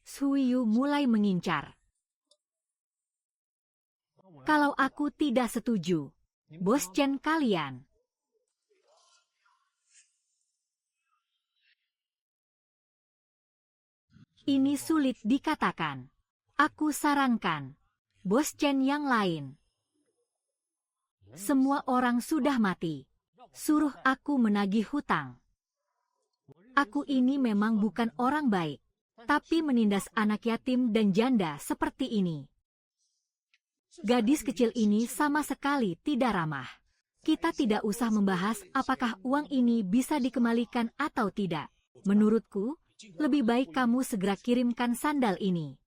Suiyu mulai mengincar. Kalau aku tidak setuju, bos Chen kalian. Ini sulit dikatakan. Aku sarankan, bos Chen yang lain. Semua orang sudah mati. Suruh aku menagih hutang. Aku ini memang bukan orang baik, tapi menindas anak yatim dan janda seperti ini. Gadis kecil ini sama sekali tidak ramah. Kita tidak usah membahas apakah uang ini bisa dikembalikan atau tidak. Menurutku, lebih baik kamu segera kirimkan sandal ini.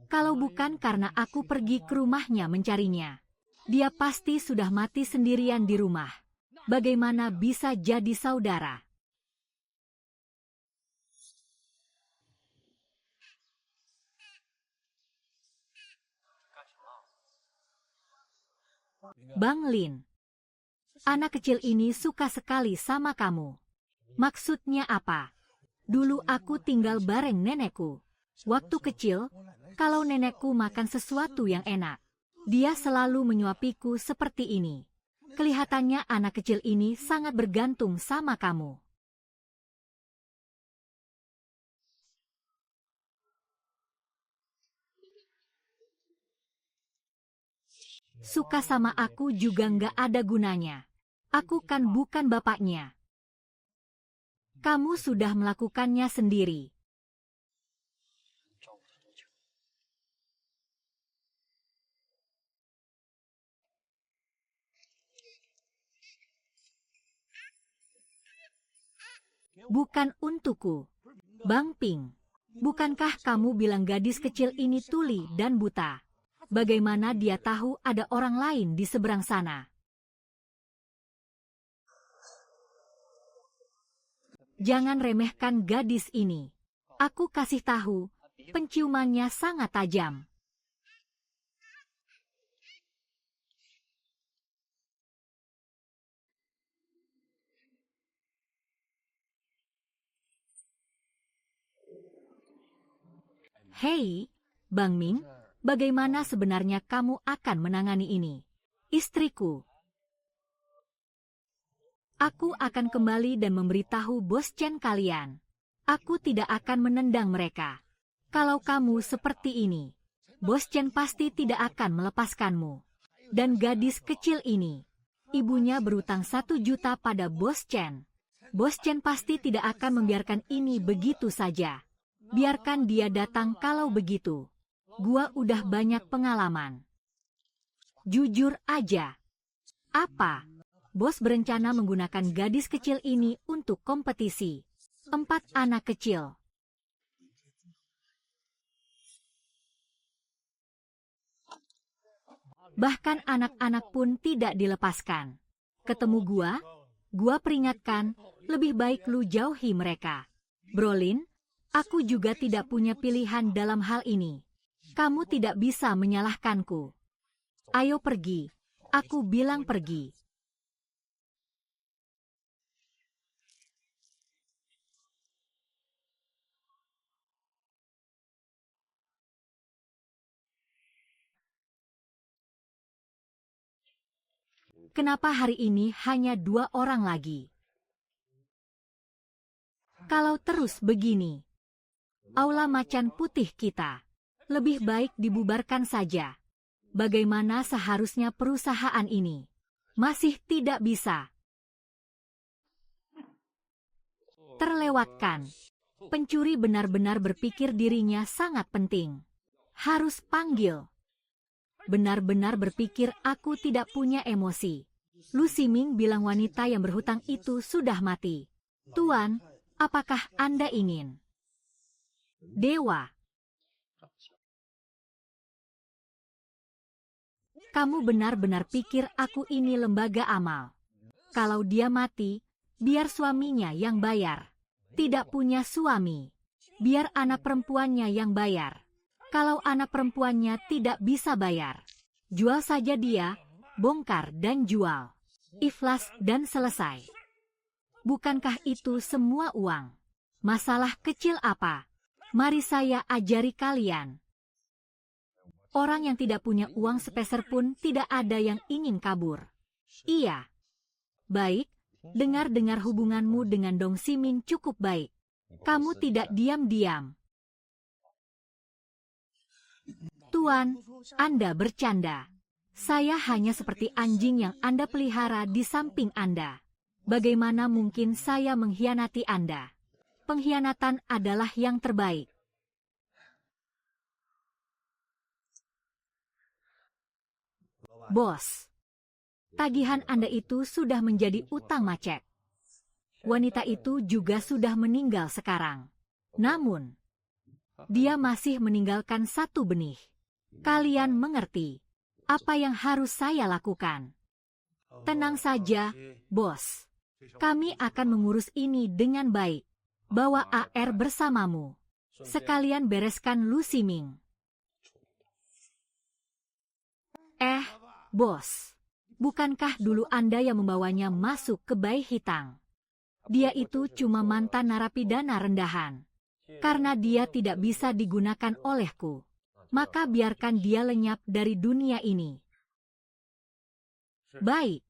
Kalau bukan karena aku pergi ke rumahnya mencarinya, dia pasti sudah mati sendirian di rumah. Bagaimana bisa jadi saudara? Bang Lin, anak kecil ini suka sekali sama kamu. Maksudnya apa? Dulu aku tinggal bareng nenekku. Waktu kecil, kalau nenekku makan sesuatu yang enak, dia selalu menyuapiku seperti ini. Kelihatannya anak kecil ini sangat bergantung sama kamu. Suka sama aku juga nggak ada gunanya. Aku kan bukan bapaknya. Kamu sudah melakukannya sendiri. Bukan untukku. Bang Ping, bukankah kamu bilang gadis kecil ini tuli dan buta? Bagaimana dia tahu ada orang lain di seberang sana? Jangan remehkan gadis ini. Aku kasih tahu, penciumannya sangat tajam. Hei, Bang Ming, bagaimana sebenarnya kamu akan menangani ini? Istriku. Aku akan kembali dan memberitahu Bos Chen kalian. Aku tidak akan menendang mereka. Kalau kamu seperti ini, Bos Chen pasti tidak akan melepaskanmu. Dan gadis kecil ini, ibunya berutang 1 juta pada Bos Chen. Bos Chen pasti tidak akan membiarkan ini begitu saja. Biarkan dia datang kalau begitu. Gua udah banyak pengalaman. Jujur aja. Apa? Bos berencana menggunakan gadis kecil ini untuk kompetisi. 4 anak kecil. Bahkan anak-anak pun tidak dilepaskan. Ketemu gua peringatkan, lebih baik lu jauhi mereka. Brolin, aku juga tidak punya pilihan dalam hal ini. Kamu tidak bisa menyalahkanku. Ayo pergi. Aku bilang pergi. Kenapa hari ini hanya 2 orang lagi? Kalau terus begini, aula macan putih kita lebih baik dibubarkan saja. Bagaimana seharusnya perusahaan ini masih tidak bisa terlewatkan. Pencuri benar-benar berpikir dirinya sangat penting. Harus panggil. Benar-benar berpikir aku tidak punya emosi. Lu Ximing bilang wanita yang berhutang itu sudah mati. Tuan, apakah Anda ingin? Dewa. Kamu benar-benar pikir aku ini lembaga amal. Kalau dia mati, biar suaminya yang bayar. Tidak punya suami, biar anak perempuannya yang bayar. Kalau anak perempuannya tidak bisa bayar, jual saja dia, bongkar dan jual. Iflas dan selesai. Bukankah itu semua uang? Masalah kecil apa? Mari saya ajari kalian. Orang yang tidak punya uang sepeser pun tidak ada yang ingin kabur. Iya. Baik, dengar-dengar hubunganmu dengan Dong Ximing cukup baik. Kamu tidak diam-diam. Tuan, Anda bercanda. Saya hanya seperti anjing yang Anda pelihara di samping Anda. Bagaimana mungkin saya mengkhianati Anda? Pengkhianatan adalah yang terbaik. Bos, tagihan Anda itu sudah menjadi utang macet. Wanita itu juga sudah meninggal sekarang. Namun, dia masih meninggalkan satu benih. Kalian mengerti apa yang harus saya lakukan? Tenang saja, bos. Kami akan mengurus ini dengan baik. Bawa AR bersamamu. Sekalian bereskan Lu Ximing. Bos. Bukankah dulu Anda yang membawanya masuk ke Bai Hitang? Dia itu cuma mantan narapidana rendahan. Karena dia tidak bisa digunakan olehku, maka biarkan dia lenyap dari dunia ini. Baik.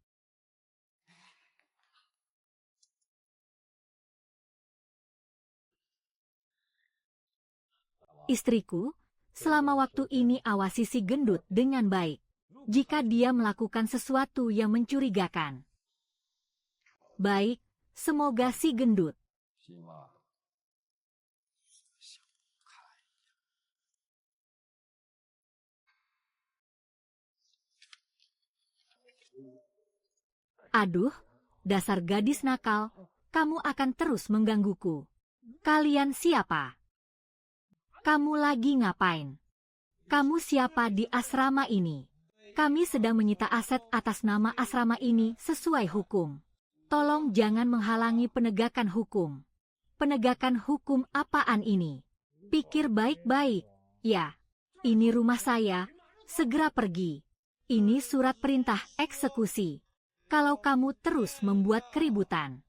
Istriku, selama waktu ini awasi si gendut dengan baik. Jika dia melakukan sesuatu yang mencurigakan. Baik, semoga si gendut. Aduh, dasar gadis nakal, kamu akan terus menggangguku. Kalian siapa? Kamu lagi ngapain? Kamu siapa di asrama ini? Kami sedang menyita aset atas nama asrama ini sesuai hukum. Tolong jangan menghalangi penegakan hukum. Penegakan hukum apaan ini? Pikir baik-baik. Ya, ini rumah saya. Segera pergi. Ini surat perintah eksekusi. Kalau kamu terus membuat keributan,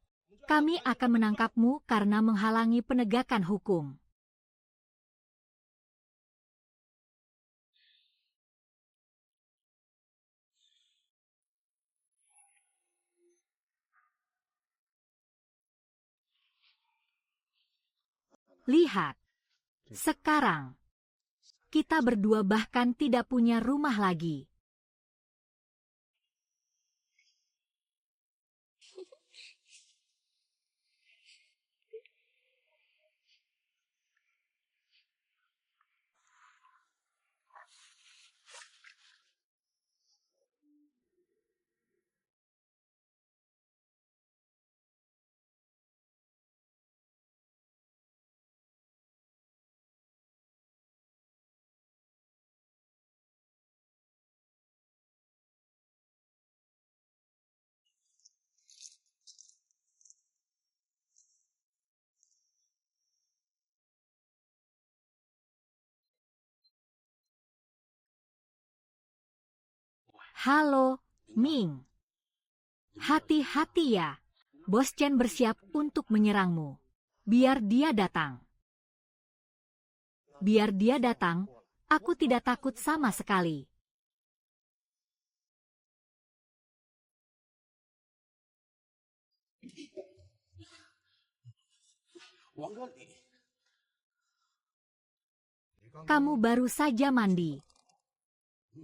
kami akan menangkapmu karena menghalangi penegakan hukum. Lihat, sekarang kita berdua bahkan tidak punya rumah lagi. Halo, Ming. Hati-hati ya. Bos Chen bersiap untuk menyerangmu. Biar dia datang. Biar dia datang, aku tidak takut sama sekali. Kamu baru saja mandi.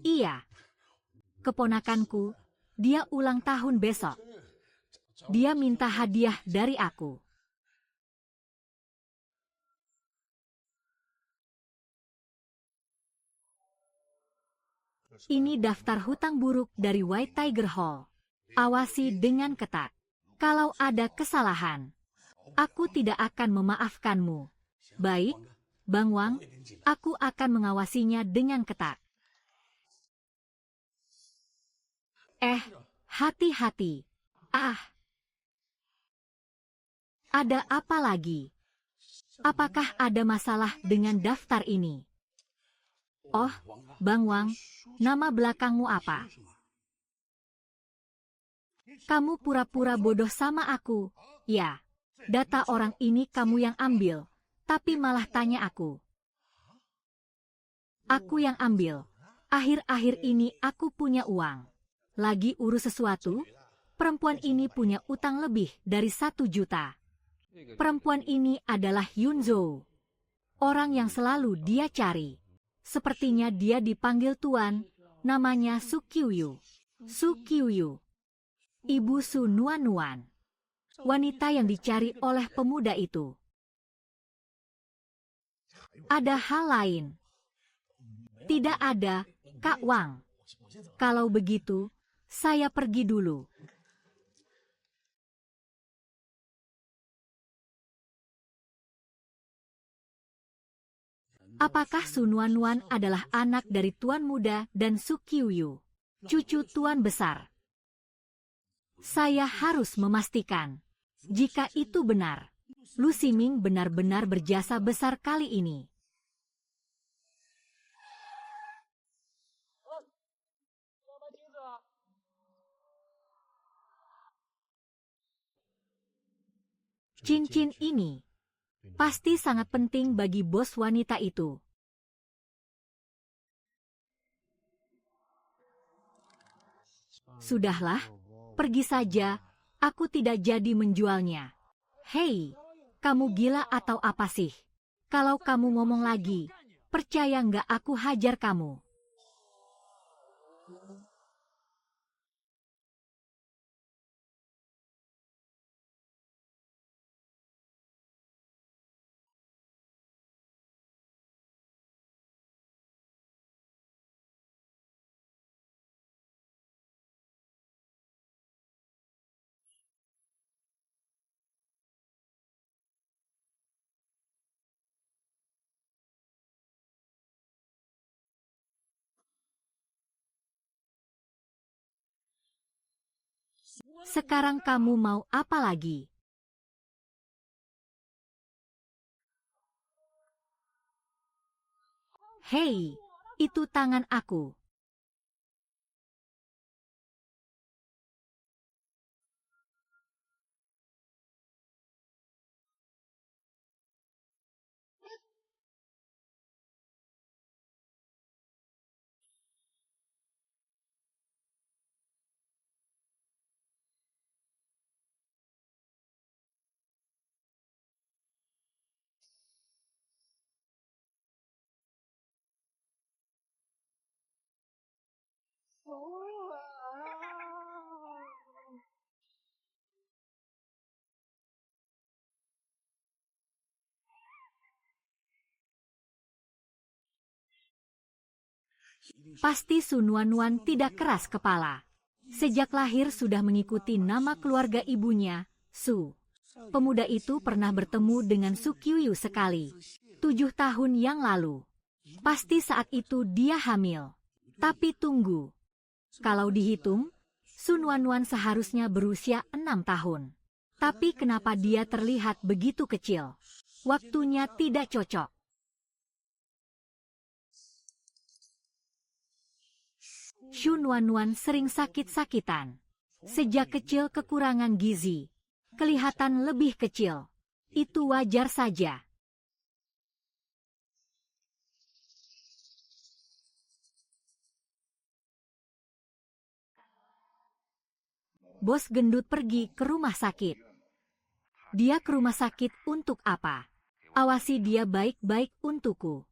Iya. Keponakanku, dia ulang tahun besok. Dia minta hadiah dari aku. Ini daftar hutang buruk dari White Tiger Hall. Awasi dengan ketat. Kalau ada kesalahan, aku tidak akan memaafkanmu. Baik, Bang Wang, aku akan mengawasinya dengan ketat. Hati-hati. Ada apa lagi? Apakah ada masalah dengan daftar ini? Oh, Bang Wang, nama belakangmu apa? Kamu pura-pura bodoh sama aku. Ya, data orang ini kamu yang ambil, tapi malah tanya aku. Aku yang ambil. Akhir-akhir ini aku punya uang. Lagi urus sesuatu, perempuan ini punya utang lebih dari 1 juta. Perempuan ini adalah Yunzo. Orang yang selalu dia cari. Sepertinya dia dipanggil Tuan, namanya Su Qiuyu. Su Qiuyu. Ibu Su Nuan-Nuan. Wanita yang dicari oleh pemuda itu. Ada hal lain. Tidak ada, Kak Wang. Kalau begitu, saya pergi dulu. Apakah Su Nuan adalah anak dari Tuan Muda dan Su Qiuyu, cucu Tuan Besar? Saya harus memastikan. Jika itu benar, Lu Ximing benar-benar berjasa besar kali ini. Cincin ini pasti sangat penting bagi bos wanita itu. Sudahlah, pergi saja, aku tidak jadi menjualnya. Hei, kamu gila atau apa sih? Kalau kamu ngomong lagi, percaya nggak aku hajar kamu. Sekarang kamu mau apa lagi? Hei, itu tangan aku. Pasti Su Nuan tidak keras kepala. Sejak lahir sudah mengikuti nama keluarga ibunya, Su. Pemuda itu pernah bertemu dengan Su Qiuyu sekali, 7 tahun yang lalu. Pasti saat itu dia hamil. Tapi tunggu. Kalau dihitung, Su Nuan seharusnya berusia 6 tahun. Tapi kenapa dia terlihat begitu kecil? Waktunya tidak cocok. Su Nuan sering sakit-sakitan. Sejak kecil kekurangan gizi. Kelihatan lebih kecil. Itu wajar saja. Bos gendut pergi ke rumah sakit. Dia ke rumah sakit untuk apa? Awasi dia baik-baik untukku.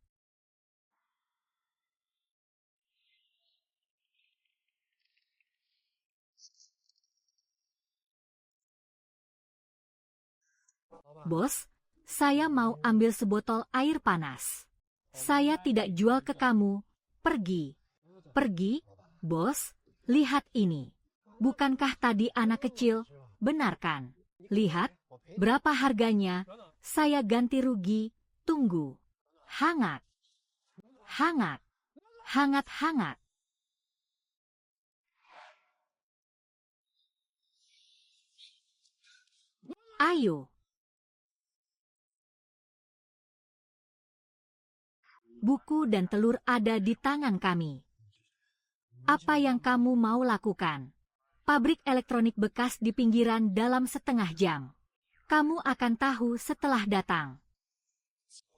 Bos, saya mau ambil sebotol air panas. Saya tidak jual ke kamu. Pergi. Pergi, bos. Lihat ini. Bukankah tadi anak kecil? Benar kan? Lihat, berapa harganya? Saya ganti rugi. Tunggu. Hangat. Hangat. Hangat-hangat. Ayo. Buku dan telur ada di tangan kami. Apa yang kamu mau lakukan? Pabrik elektronik bekas di pinggiran dalam setengah jam. Kamu akan tahu setelah datang.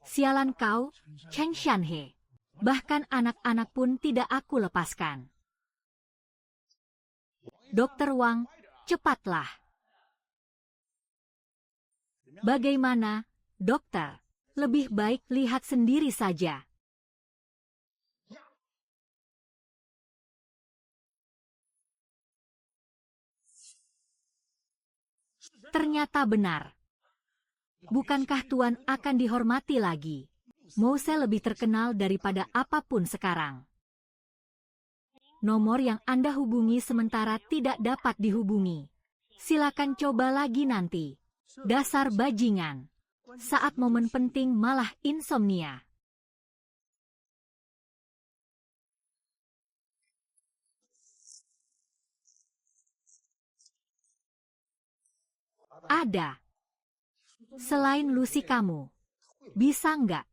Sialan kau, Chen Shanhe. Bahkan anak-anak pun tidak aku lepaskan. Dokter Wang, cepatlah. Bagaimana, dokter? Lebih baik lihat sendiri saja. Ternyata benar. Bukankah Tuan akan dihormati lagi? Mouse lebih terkenal daripada apapun sekarang. Nomor yang Anda hubungi sementara tidak dapat dihubungi. Silakan coba lagi nanti. Dasar bajingan. Saat momen penting malah insomnia. Ada. Selain Lucy kamu. Bisa nggak?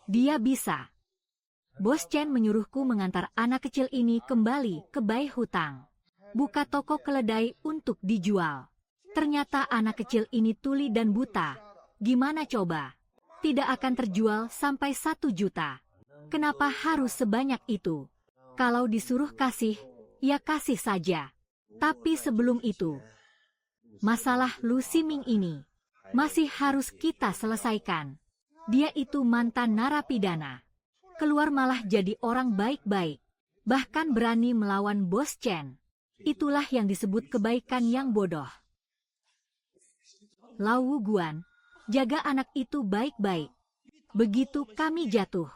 Dia bisa. Bos Chen menyuruhku mengantar anak kecil ini kembali ke Bai Hutang. Buka toko keledai untuk dijual. Ternyata anak kecil ini tuli dan buta. Gimana coba? Tidak akan terjual sampai 1 juta. Kenapa harus sebanyak itu? Kalau disuruh kasih, ya kasih saja. Tapi sebelum itu, masalah Lu Ximing ini masih harus kita selesaikan. Dia itu mantan narapidana. Keluar malah jadi orang baik-baik. Bahkan berani melawan Bos Chen. Itulah yang disebut kebaikan yang bodoh. Lau Guan, jaga anak itu baik-baik. Begitu kami jatuh,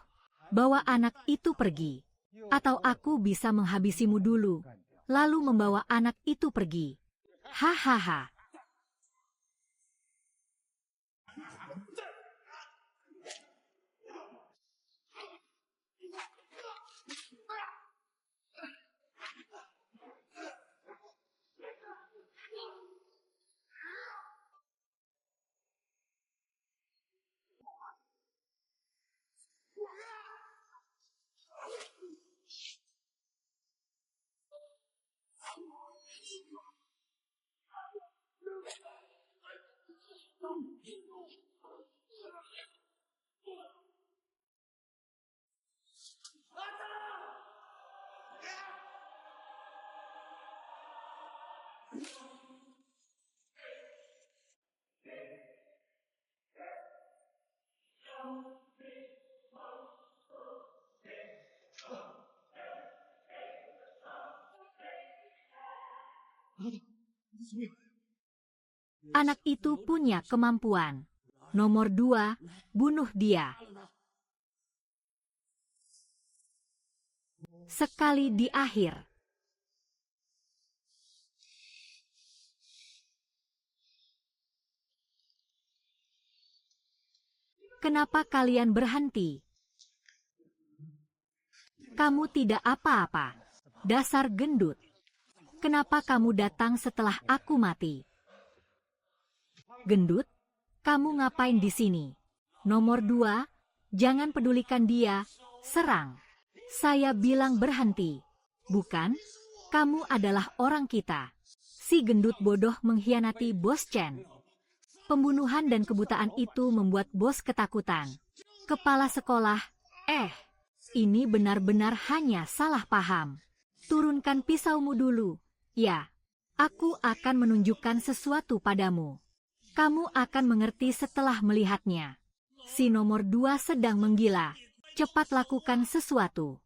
bawa anak itu pergi. Atau aku bisa menghabisimu dulu, lalu membawa anak itu pergi. Hahaha. Anak itu punya kemampuan. Nomor 2, bunuh dia. Sekali di akhir. Kenapa kalian berhenti? Kamu tidak apa-apa. Dasar gendut. Kenapa kamu datang setelah aku mati? Gendut, kamu ngapain di sini? Nomor 2, jangan pedulikan dia, serang. Saya bilang berhenti. Bukan? Kamu adalah orang kita. Si gendut bodoh mengkhianati Bos Chen. Pembunuhan dan kebutaan itu membuat bos ketakutan. Kepala sekolah, ini benar-benar hanya salah paham. Turunkan pisaumu dulu. Ya, aku akan menunjukkan sesuatu padamu. Kamu akan mengerti setelah melihatnya. Si nomor 2 sedang menggila. Cepat lakukan sesuatu.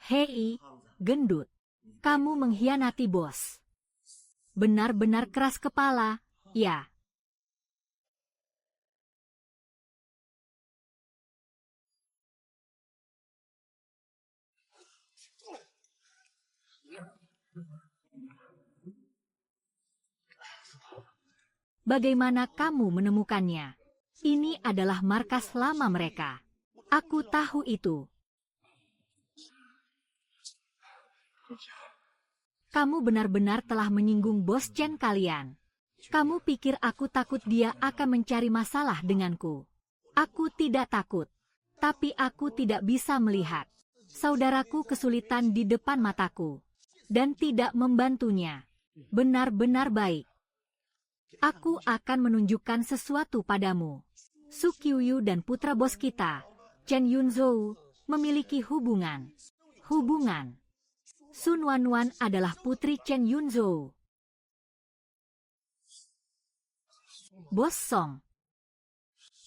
Hei, gendut. Kamu mengkhianati bos. Benar-benar keras kepala, ya. Bagaimana kamu menemukannya? Ini adalah markas lama mereka. Aku tahu itu. Kamu benar-benar telah menyinggung Bos Chen kalian. Kamu pikir aku takut dia akan mencari masalah denganku? Aku tidak takut. Tapi aku tidak bisa melihat. Saudaraku kesulitan di depan mataku. Dan tidak membantunya. Benar-benar baik. Aku akan menunjukkan sesuatu padamu. Su Qiuyu dan putra bos kita, Chen Yunzhou, memiliki hubungan. Sun Wanwan adalah putri Chen Yunzhou. Bos Song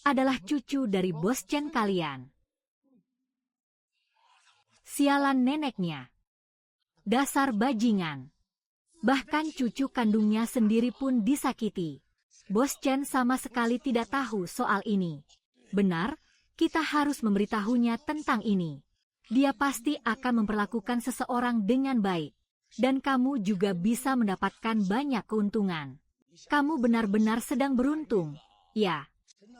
adalah cucu dari Bos Chen kalian. Sialan neneknya. Dasar bajingan. Bahkan cucu kandungnya sendiri pun disakiti. Bos Chen sama sekali tidak tahu soal ini. Benar, kita harus memberitahunya tentang ini. Dia pasti akan memperlakukan seseorang dengan baik. Dan kamu juga bisa mendapatkan banyak keuntungan. Kamu benar-benar sedang beruntung. Ya,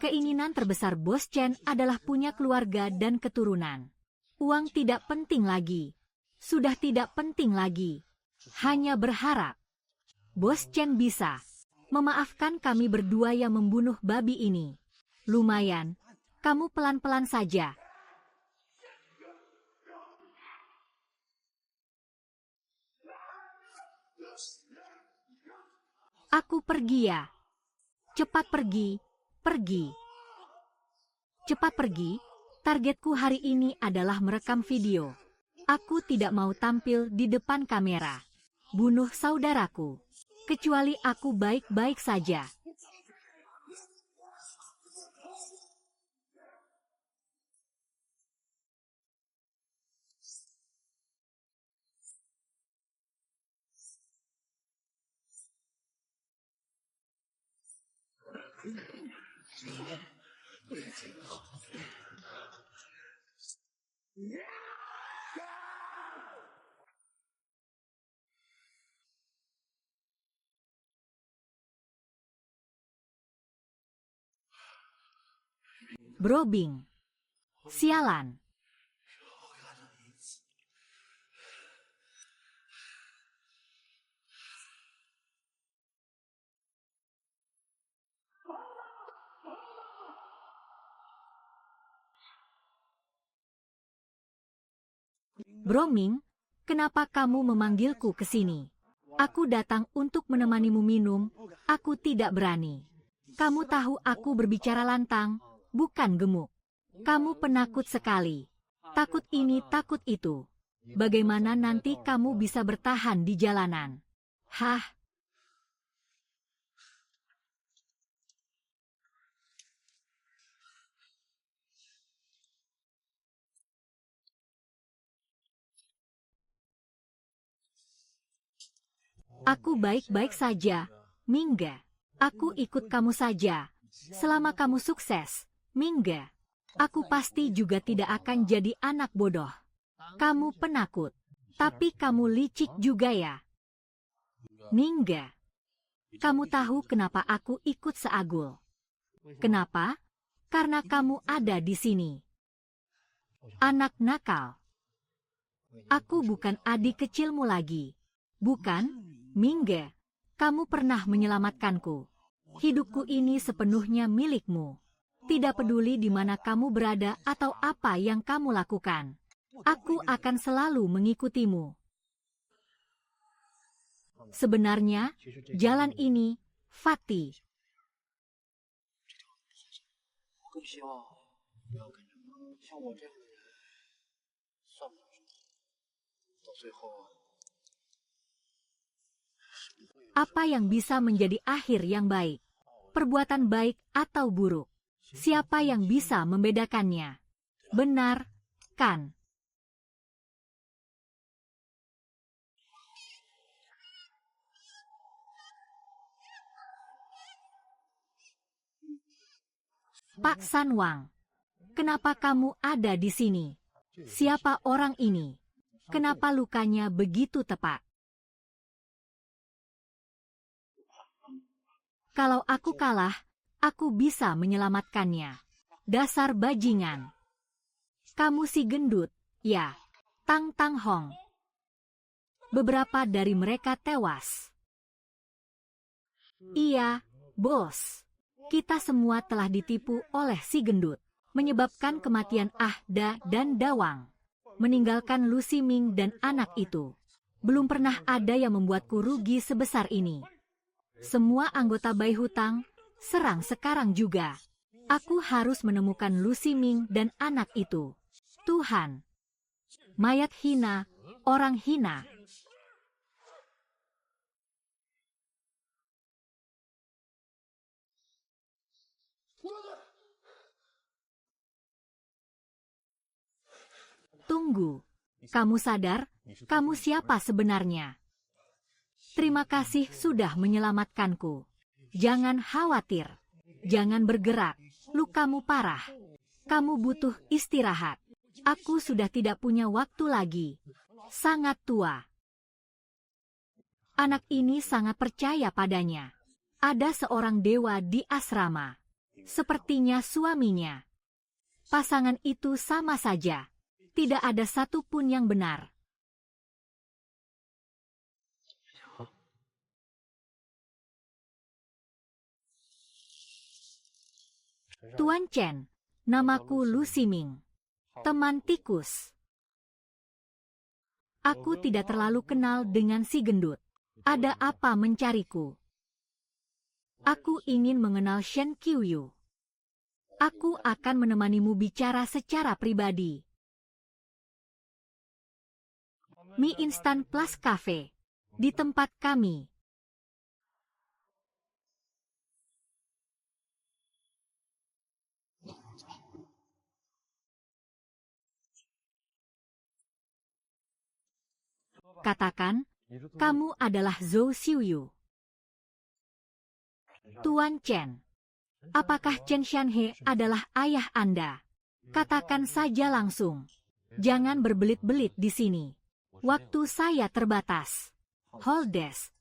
keinginan terbesar Bos Chen adalah punya keluarga dan keturunan. Uang tidak penting lagi. Sudah tidak penting lagi. Hanya berharap Bos Chen bisa memaafkan kami berdua yang membunuh babi ini. Lumayan, kamu pelan-pelan saja. Aku pergi ya. Cepat pergi, pergi. Cepat pergi, targetku hari ini adalah merekam video. Aku tidak mau tampil di depan kamera. Bunuh saudaraku. Kecuali aku baik-baik saja. Brobing. Sialan. Broming, kenapa kamu memanggilku ke sini? Aku datang untuk menemanimu minum, aku tidak berani. Kamu tahu aku berbicara lantang, bukan gemuk. Kamu penakut sekali. Takut ini, takut itu. Bagaimana nanti kamu bisa bertahan di jalanan? Hah? Aku baik-baik saja, Mingga. Aku ikut kamu saja. Selama kamu sukses, Mingga. Aku pasti juga tidak akan jadi anak bodoh. Kamu penakut. Tapi kamu licik juga ya. Mingga. Kamu tahu kenapa aku ikut Seagul? Kenapa? Karena kamu ada di sini. Anak nakal. Aku bukan adik kecilmu lagi. Bukan? Mingga, kamu pernah menyelamatkanku. Hidupku ini sepenuhnya milikmu. Tidak peduli di mana kamu berada atau apa yang kamu lakukan. Aku akan selalu mengikutimu. Sebenarnya, jalan ini, Fatih. Apa yang bisa menjadi akhir yang baik? Perbuatan baik atau buruk? Siapa yang bisa membedakannya? Benar, kan? Pak Sanwang, kenapa kamu ada di sini? Siapa orang ini? Kenapa lukanya begitu tepat? Kalau aku kalah, aku bisa menyelamatkannya. Dasar bajingan. Kamu si gendut, ya. Tang Tang Hong. Beberapa dari mereka tewas. Iya, bos. Kita semua telah ditipu oleh si gendut. Menyebabkan kematian Ahda dan Dawang. Meninggalkan Lu Siming dan anak itu. Belum pernah ada yang membuatku rugi sebesar ini. Semua anggota Bai Hutang serang sekarang juga. Aku harus menemukan Lu Siming dan anak itu. Tuhan. Mayat hina, orang hina. Tunggu. Kamu sadar? Kamu siapa sebenarnya? Terima kasih sudah menyelamatkanku. Jangan khawatir. Jangan bergerak. Lukamu parah. Kamu butuh istirahat. Aku sudah tidak punya waktu lagi. Sangat tua. Anak ini sangat percaya padanya. Ada seorang dewa di asrama. Sepertinya suaminya. Pasangan itu sama saja. Tidak ada satupun yang benar. Tuan Chen, namaku Lu Ximing. Teman tikus. Aku tidak terlalu kenal dengan si gendut. Ada apa mencariku? Aku ingin mengenal Shen Qiuyu. Aku akan menemanimu bicara secara pribadi. Mie instan plus cafe. Di tempat kami. Katakan, kamu adalah Zhou Xiuyu. Tuan Chen, apakah Chen Xianhe adalah ayah Anda? Katakan saja langsung. Jangan berbelit-belit di sini. Waktu saya terbatas. Holdes.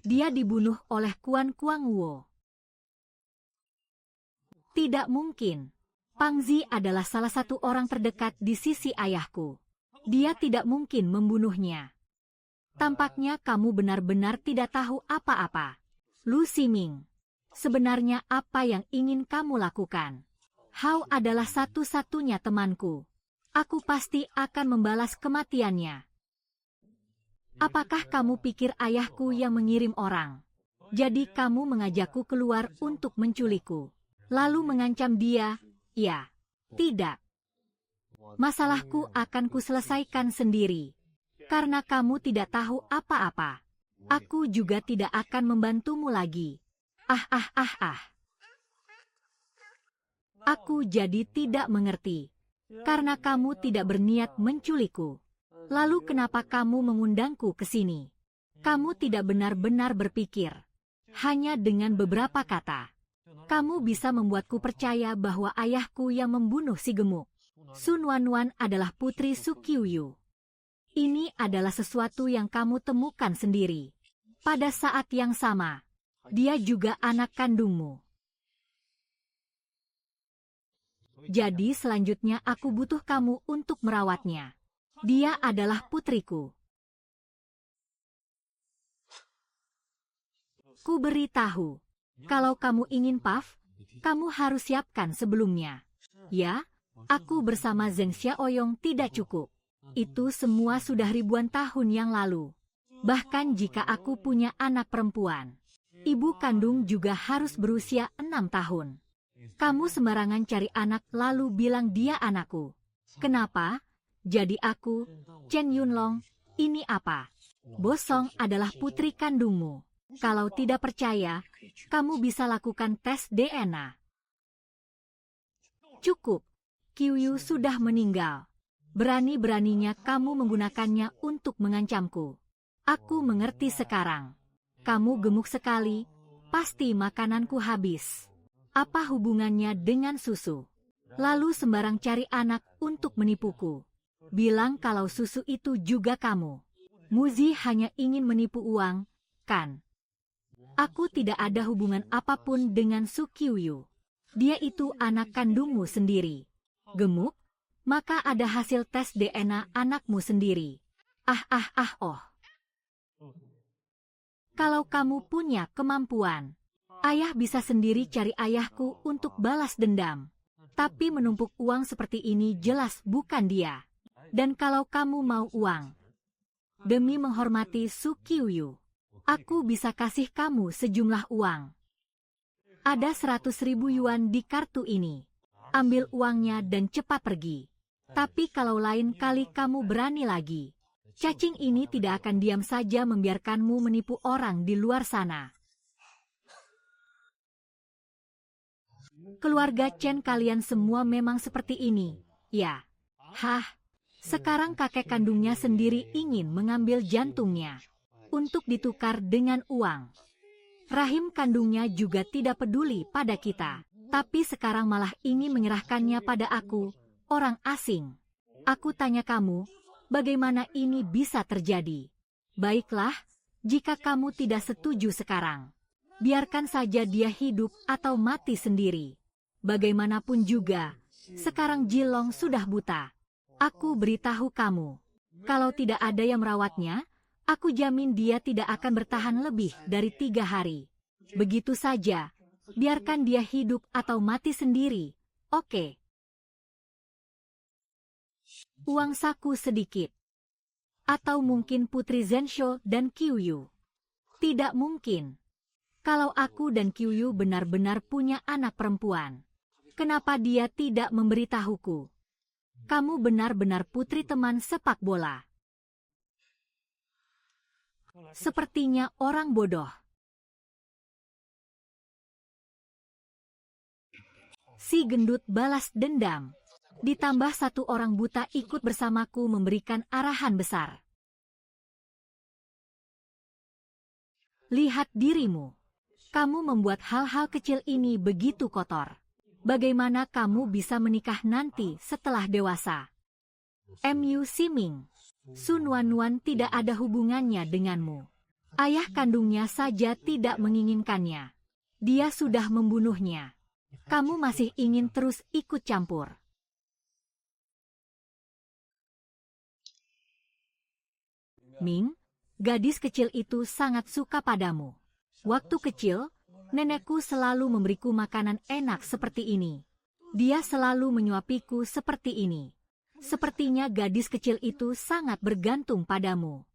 Dia dibunuh oleh Quan Kuangwo. Tidak mungkin. Pang Zi adalah salah satu orang terdekat di sisi ayahku. Dia tidak mungkin membunuhnya. Tampaknya kamu benar-benar tidak tahu apa-apa. Lu Ximing, sebenarnya apa yang ingin kamu lakukan? Hao adalah satu-satunya temanku. Aku pasti akan membalas kematiannya. Apakah kamu pikir ayahku yang mengirim orang? Jadi kamu mengajakku keluar untuk menculikku, lalu mengancam dia? Ya, tidak. Masalahku akan kuselesaikan sendiri. Karena kamu tidak tahu apa-apa. Aku juga tidak akan membantumu lagi. Aku jadi tidak mengerti. Karena kamu tidak berniat menculikku. Lalu kenapa kamu mengundangku ke sini? Kamu tidak benar-benar berpikir. Hanya dengan beberapa kata. Kamu bisa membuatku percaya bahwa ayahku yang membunuh si gemuk. Sun Wanwan adalah putri Su Qiuyu. Ini adalah sesuatu yang kamu temukan sendiri. Pada saat yang sama, dia juga anak kandungmu. Jadi selanjutnya aku butuh kamu untuk merawatnya. Dia adalah putriku. Ku beritahu, kalau kamu ingin puff, kamu harus siapkan sebelumnya. Ya? Aku bersama Zheng Xiaoyong tidak cukup. Itu semua sudah ribuan tahun yang lalu. Bahkan jika aku punya anak perempuan, ibu kandung juga harus berusia 6 tahun. Kamu sembarangan cari anak lalu bilang dia anakku. Kenapa? Jadi aku, Chen Yunlong, ini apa? Bosong adalah putri kandungmu. Kalau tidak percaya, kamu bisa lakukan tes DNA. Cukup. Qiuyu sudah meninggal. Berani-beraninya kamu menggunakannya untuk mengancamku. Aku mengerti sekarang. Kamu gemuk sekali, pasti makananku habis. Apa hubungannya dengan susu? Lalu sembarang cari anak untuk menipuku. Bilang kalau susu itu juga kamu. Muzi hanya ingin menipu uang, kan? Aku tidak ada hubungan apapun dengan Su Qiuyu. Dia itu anak kandungmu sendiri. Gemuk, maka ada hasil tes DNA anakmu sendiri. Oh. Kalau kamu punya kemampuan, ayah bisa sendiri cari ayahku untuk balas dendam. Tapi menumpuk uang seperti ini jelas bukan dia. Dan kalau kamu mau uang, demi menghormati Su Qiuyu, aku bisa kasih kamu sejumlah uang. Ada 100.000 yuan di kartu ini. Ambil uangnya dan cepat pergi. Tapi kalau lain kali kamu berani lagi, cacing ini tidak akan diam saja membiarkanmu menipu orang di luar sana. Keluarga Chen kalian semua memang seperti ini, ya? Sekarang kakek kandungnya sendiri ingin mengambil jantungnya untuk ditukar dengan uang. Rahim kandungnya juga tidak peduli pada kita. Tapi sekarang malah ingin menyerahkannya pada aku, orang asing. Aku tanya kamu, bagaimana ini bisa terjadi? Baiklah, jika kamu tidak setuju sekarang, biarkan saja dia hidup atau mati sendiri. Bagaimanapun juga, sekarang Jilong sudah buta. Aku beritahu kamu, kalau tidak ada yang merawatnya, aku jamin dia tidak akan bertahan lebih dari 3 hari. Begitu saja, biarkan dia hidup atau mati sendiri, oke? Uang saku sedikit. Atau mungkin Putri Zensho dan Qiuyu. Tidak mungkin. Kalau aku dan Qiuyu benar-benar punya anak perempuan, kenapa dia tidak memberitahuku? Kamu benar-benar putri teman sepak bola. Sepertinya orang bodoh. Si gendut balas dendam. Ditambah 1 orang buta ikut bersamaku memberikan arahan besar. Lihat dirimu. Kamu membuat hal-hal kecil ini begitu kotor. Bagaimana kamu bisa menikah nanti setelah dewasa? Mu Siming. Sun Wanwan tidak ada hubungannya denganmu. Ayah kandungnya saja tidak menginginkannya. Dia sudah membunuhnya. Kamu masih ingin terus ikut campur. Ming, gadis kecil itu sangat suka padamu. Waktu kecil, nenekku selalu memberiku makanan enak seperti ini. Dia selalu menyuapiku seperti ini. Sepertinya gadis kecil itu sangat bergantung padamu.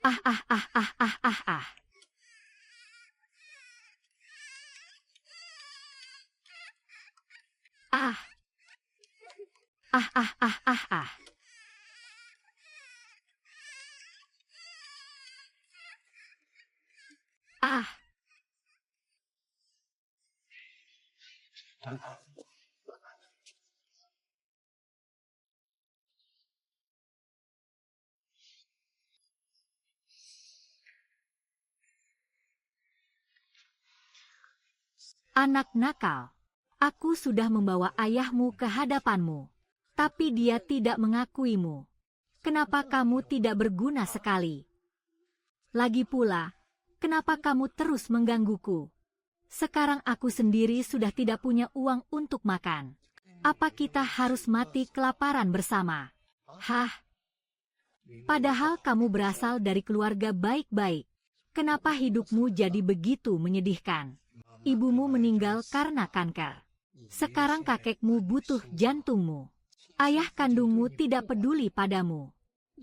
Ah ah ah ah ah ah ah. Ah. Ah ah ah ah ah. Ah. Anak nakal. Aku sudah membawa ayahmu ke hadapanmu. Tapi dia tidak mengakuimu. Kenapa kamu tidak berguna sekali? Lagi pula, kenapa kamu terus menggangguku? Sekarang aku sendiri sudah tidak punya uang untuk makan. Apa kita harus mati kelaparan bersama? Hah? Padahal kamu berasal dari keluarga baik-baik. Kenapa hidupmu jadi begitu menyedihkan? Ibumu meninggal karena kanker. Sekarang kakekmu butuh jantungmu. Ayah kandungmu tidak peduli padamu.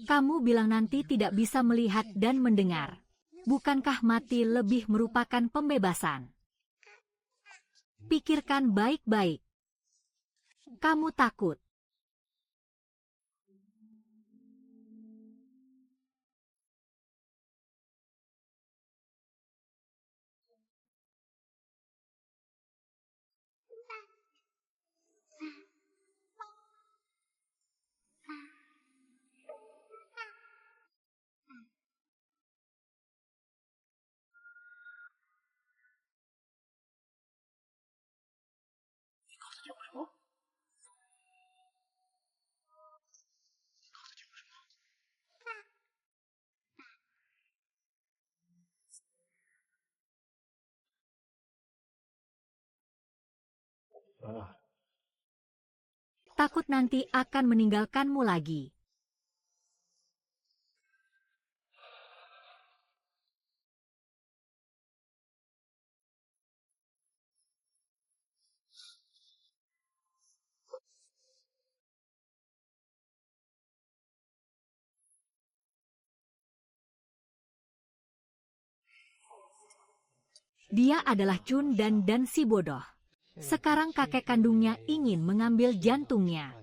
Kamu bilang nanti tidak bisa melihat dan mendengar. Bukankah mati lebih merupakan pembebasan? Pikirkan baik-baik. Kamu takut. Takut nanti akan meninggalkanmu lagi. Dia adalah Chun dan si bodoh. Sekarang kakek kandungnya ingin mengambil jantungnya.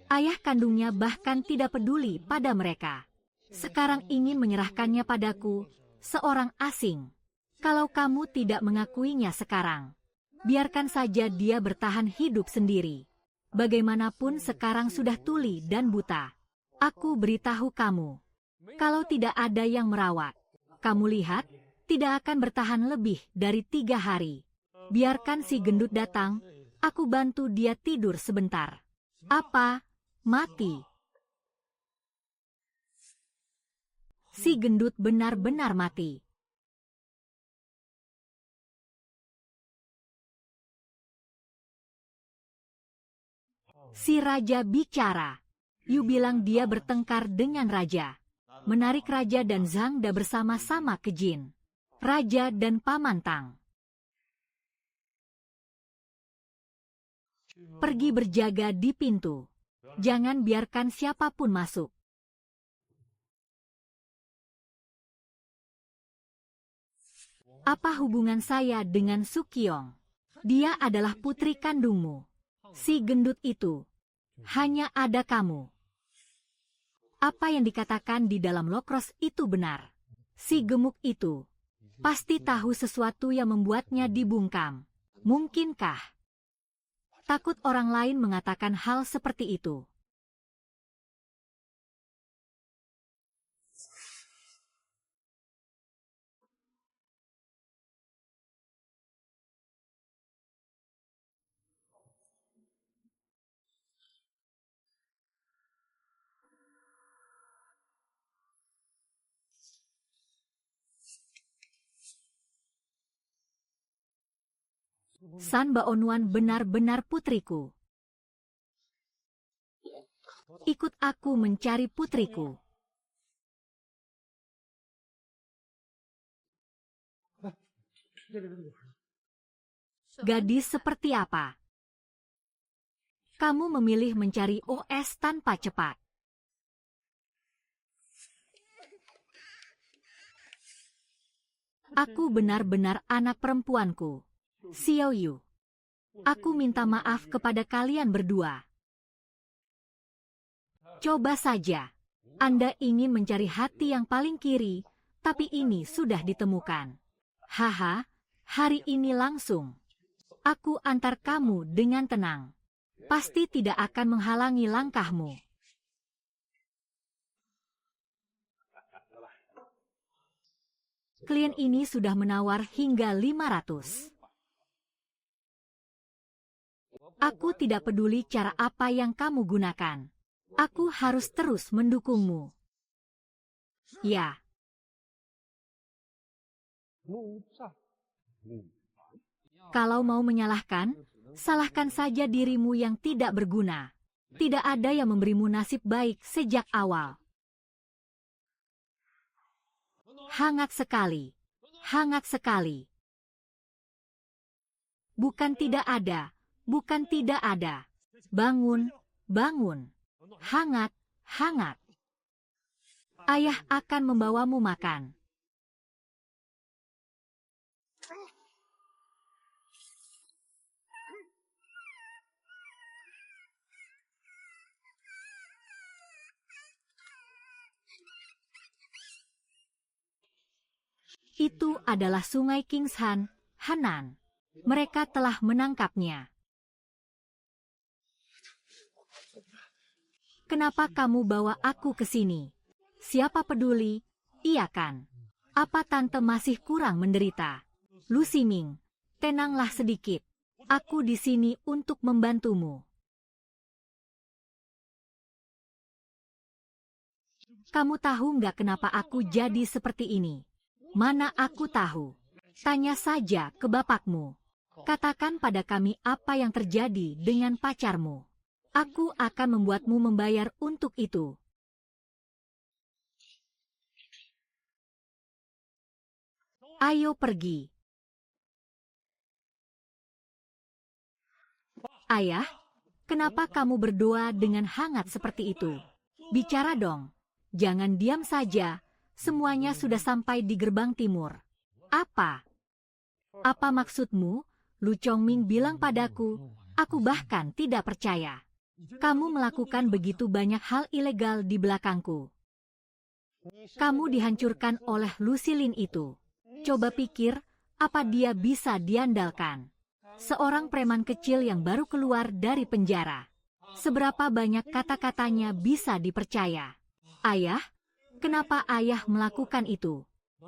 Ayah kandungnya bahkan tidak peduli pada mereka. Sekarang ingin menyerahkannya padaku, seorang asing. Kalau kamu tidak mengakuinya sekarang, biarkan saja dia bertahan hidup sendiri. Bagaimanapun sekarang sudah tuli dan buta. Aku beritahu kamu, kalau tidak ada yang merawat, kamu lihat, tidak akan bertahan lebih dari 3 hari. Biarkan si gendut datang, aku bantu dia tidur sebentar. Apa? Mati? Si gendut benar-benar mati. Si raja bicara. Yu bilang dia bertengkar dengan raja. Menarik raja dan Zhang Da bersama-sama ke Jin. Raja dan Paman Tang. Pergi berjaga di pintu. Jangan biarkan siapapun masuk. Apa hubungan saya dengan Sukyong? Dia adalah putri kandungmu. Si gendut itu. Hanya ada kamu. Apa yang dikatakan di dalam Lokros itu benar. Si gemuk itu pasti tahu sesuatu yang membuatnya dibungkam. Mungkinkah? Takut orang lain mengatakan hal seperti itu. San Baonwan benar-benar putriku. Ikut aku mencari putriku. Gadis seperti apa? Kamu memilih mencari OS tanpa cepat. Aku benar-benar anak perempuanku. Xiao Yu. Aku minta maaf kepada kalian berdua. Coba saja. Anda ingin mencari hati yang paling kiri, tapi ini sudah ditemukan. Haha, hari ini langsung. Aku antar kamu dengan tenang. Pasti tidak akan menghalangi langkahmu. Klien ini sudah menawar hingga 500. Aku tidak peduli cara apa yang kamu gunakan. Aku harus terus mendukungmu. Ya. Kalau mau menyalahkan, salahkan saja dirimu yang tidak berguna. Tidak ada yang memberimu nasib baik sejak awal. Hangat sekali. Hangat sekali. Bukan tidak ada. Bukan tidak ada. Bangun, bangun. Hangat, hangat. Ayah akan membawamu makan. Itu adalah sungai Kingshan, Hanan. Mereka telah menangkapnya. Kenapa kamu bawa aku ke sini? Siapa peduli? Iya kan? Apa tante masih kurang menderita? Lu Siming, tenanglah sedikit. Aku di sini untuk membantumu. Kamu tahu nggak kenapa aku jadi seperti ini? Mana aku tahu? Tanya saja ke bapakmu. Katakan pada kami apa yang terjadi dengan pacarmu. Aku akan membuatmu membayar untuk itu. Ayo pergi. Ayah, kenapa kamu berdoa dengan hangat seperti itu? Bicara dong. Jangan diam saja. Semuanya sudah sampai di gerbang timur. Apa? Apa maksudmu? Lu Chongming bilang padaku, aku bahkan tidak percaya. Kamu melakukan begitu banyak hal ilegal di belakangku. Kamu dihancurkan oleh Lu Xilin itu. Coba pikir, apa dia bisa diandalkan? Seorang preman kecil yang baru keluar dari penjara. Seberapa banyak kata-katanya bisa dipercaya? Ayah? Kenapa ayah melakukan itu?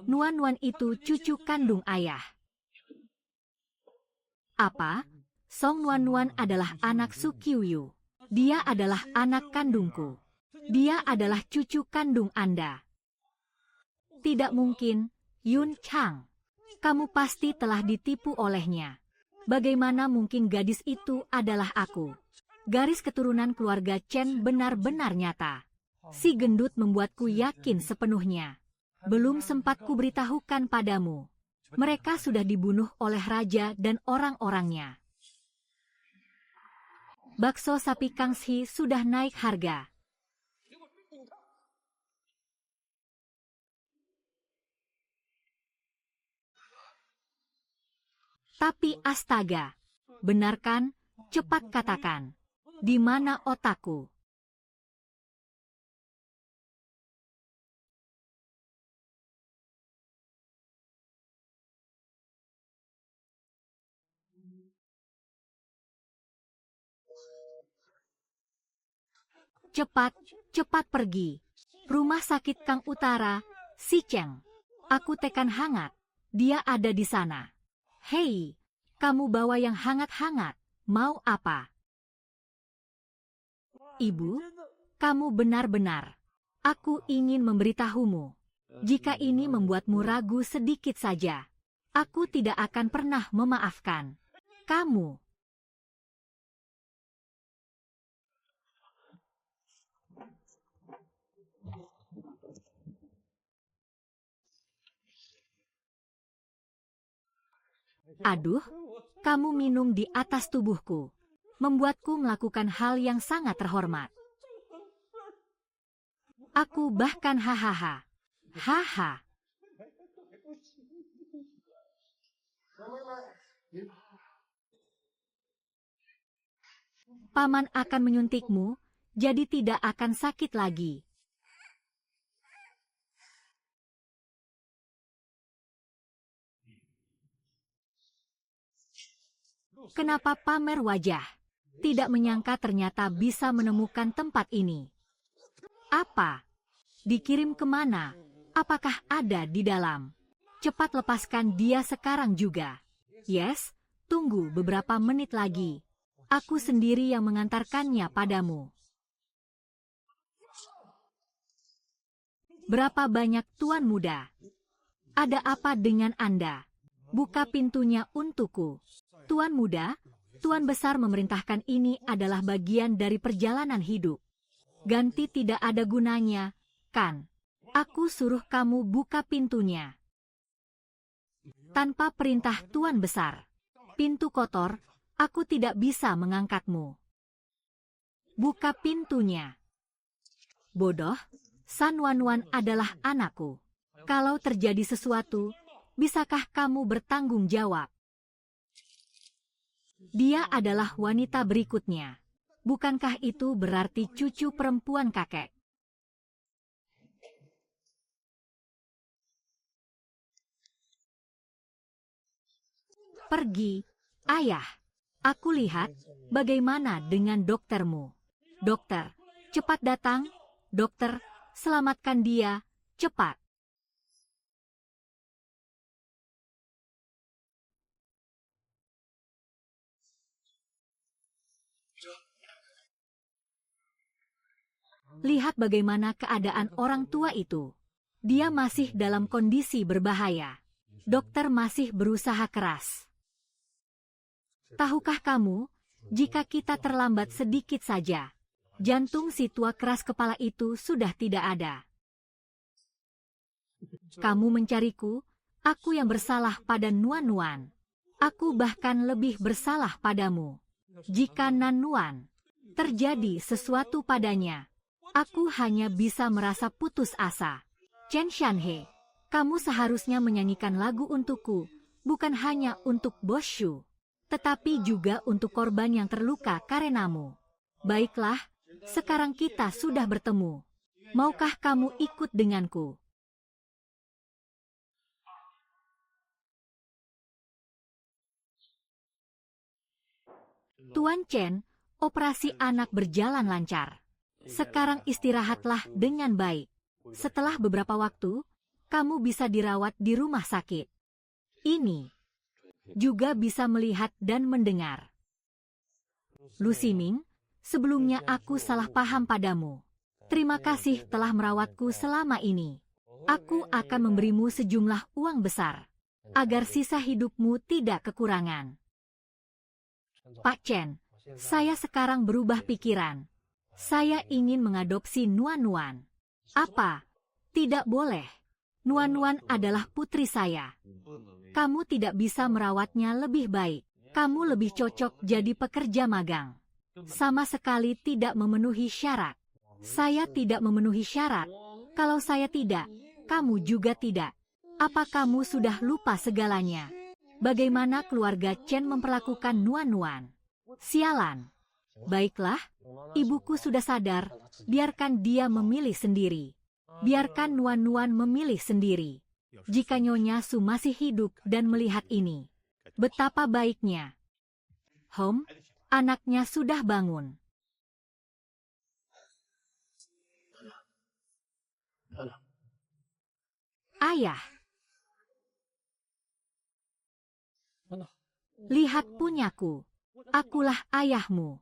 Nuan-nuan itu cucu kandung ayah. Apa? Song Nuan-nuan adalah anak Su Qiuyu. Dia adalah anak kandungku. Dia adalah cucu kandung Anda. Tidak mungkin, Yun Chang. Kamu pasti telah ditipu olehnya. Bagaimana mungkin gadis itu adalah aku? Garis keturunan keluarga Chen benar-benar nyata. Si gendut membuatku yakin sepenuhnya. Belum sempat kuberitahukan padamu. Mereka sudah dibunuh oleh raja dan orang-orangnya. Bakso sapi Kangxi sudah naik harga. Tapi astaga, benar kan? Cepat katakan. Di mana otakku? Cepat, cepat pergi. Rumah sakit Kang Utara, Si Cheng. Aku tekan hangat. Dia ada di sana. Hei, kamu bawa yang hangat-hangat. Mau apa? Ibu, kamu benar-benar. Aku ingin memberitahumu. Jika ini membuatmu ragu sedikit saja, aku tidak akan pernah memaafkan kamu. Aduh, kamu minum di atas tubuhku, membuatku melakukan hal yang sangat terhormat. Aku bahkan hahaha. Haha. Paman akan menyuntikmu, jadi tidak akan sakit lagi. Kenapa pamer wajah? Tidak menyangka ternyata bisa menemukan tempat ini. Apa? Dikirim kemana? Apakah ada di dalam? Cepat lepaskan dia sekarang juga. Yes, tunggu beberapa menit lagi. Aku sendiri yang mengantarkannya padamu. Berapa banyak tuan muda? Ada apa dengan Anda? Buka pintunya untukku. Tuan muda, tuan besar memerintahkan ini adalah bagian dari perjalanan hidup. Ganti tidak ada gunanya, kan? Aku suruh kamu buka pintunya. Tanpa perintah tuan besar. Pintu kotor, aku tidak bisa mengangkatmu. Buka pintunya. Bodoh, San Wanwan adalah anakku. Kalau terjadi sesuatu, bisakah kamu bertanggung jawab? Dia adalah wanita berikutnya. Bukankah itu berarti cucu perempuan kakek? Pergi, ayah. Aku lihat, bagaimana dengan doktermu? Dokter, cepat datang. Dokter, selamatkan dia, cepat. Lihat bagaimana keadaan orang tua itu. Dia masih dalam kondisi berbahaya. Dokter masih berusaha keras. Tahukah kamu, jika kita terlambat sedikit saja, jantung si tua keras kepala itu sudah tidak ada. Kamu mencariku, aku yang bersalah pada Nuan-nuan. Aku bahkan lebih bersalah padamu. Jika Nan-nuan terjadi sesuatu padanya, aku hanya bisa merasa putus asa. Chen Shanhe, kamu seharusnya menyanyikan lagu untukku, bukan hanya untuk Bos Shu, tetapi juga untuk korban yang terluka karenamu. Baiklah, sekarang kita sudah bertemu. Maukah kamu ikut denganku? Tuan Chen, operasi anak berjalan lancar. Sekarang istirahatlah dengan baik. Setelah beberapa waktu, kamu bisa dirawat di rumah sakit. Ini juga bisa melihat dan mendengar. Lu Ximing, sebelumnya aku salah paham padamu. Terima kasih telah merawatku selama ini. Aku akan memberimu sejumlah uang besar, agar sisa hidupmu tidak kekurangan. Pak Chen, saya sekarang berubah pikiran. Saya ingin mengadopsi Nuan-Nuan. Apa? Tidak boleh. Nuan-Nuan adalah putri saya. Kamu tidak bisa merawatnya lebih baik. Kamu lebih cocok jadi pekerja magang. Sama sekali tidak memenuhi syarat. Saya tidak memenuhi syarat. Kalau saya tidak, kamu juga tidak. Apa kamu sudah lupa segalanya? Bagaimana keluarga Chen memperlakukan Nuan-Nuan? Sialan. Baiklah, ibuku sudah sadar. Biarkan dia memilih sendiri. Biarkan Nuan-Nuan memilih sendiri. Jika Nyonya Su masih hidup dan melihat ini, betapa baiknya. Anaknya sudah bangun. Ayah. Lihat punyaku. Akulah ayahmu.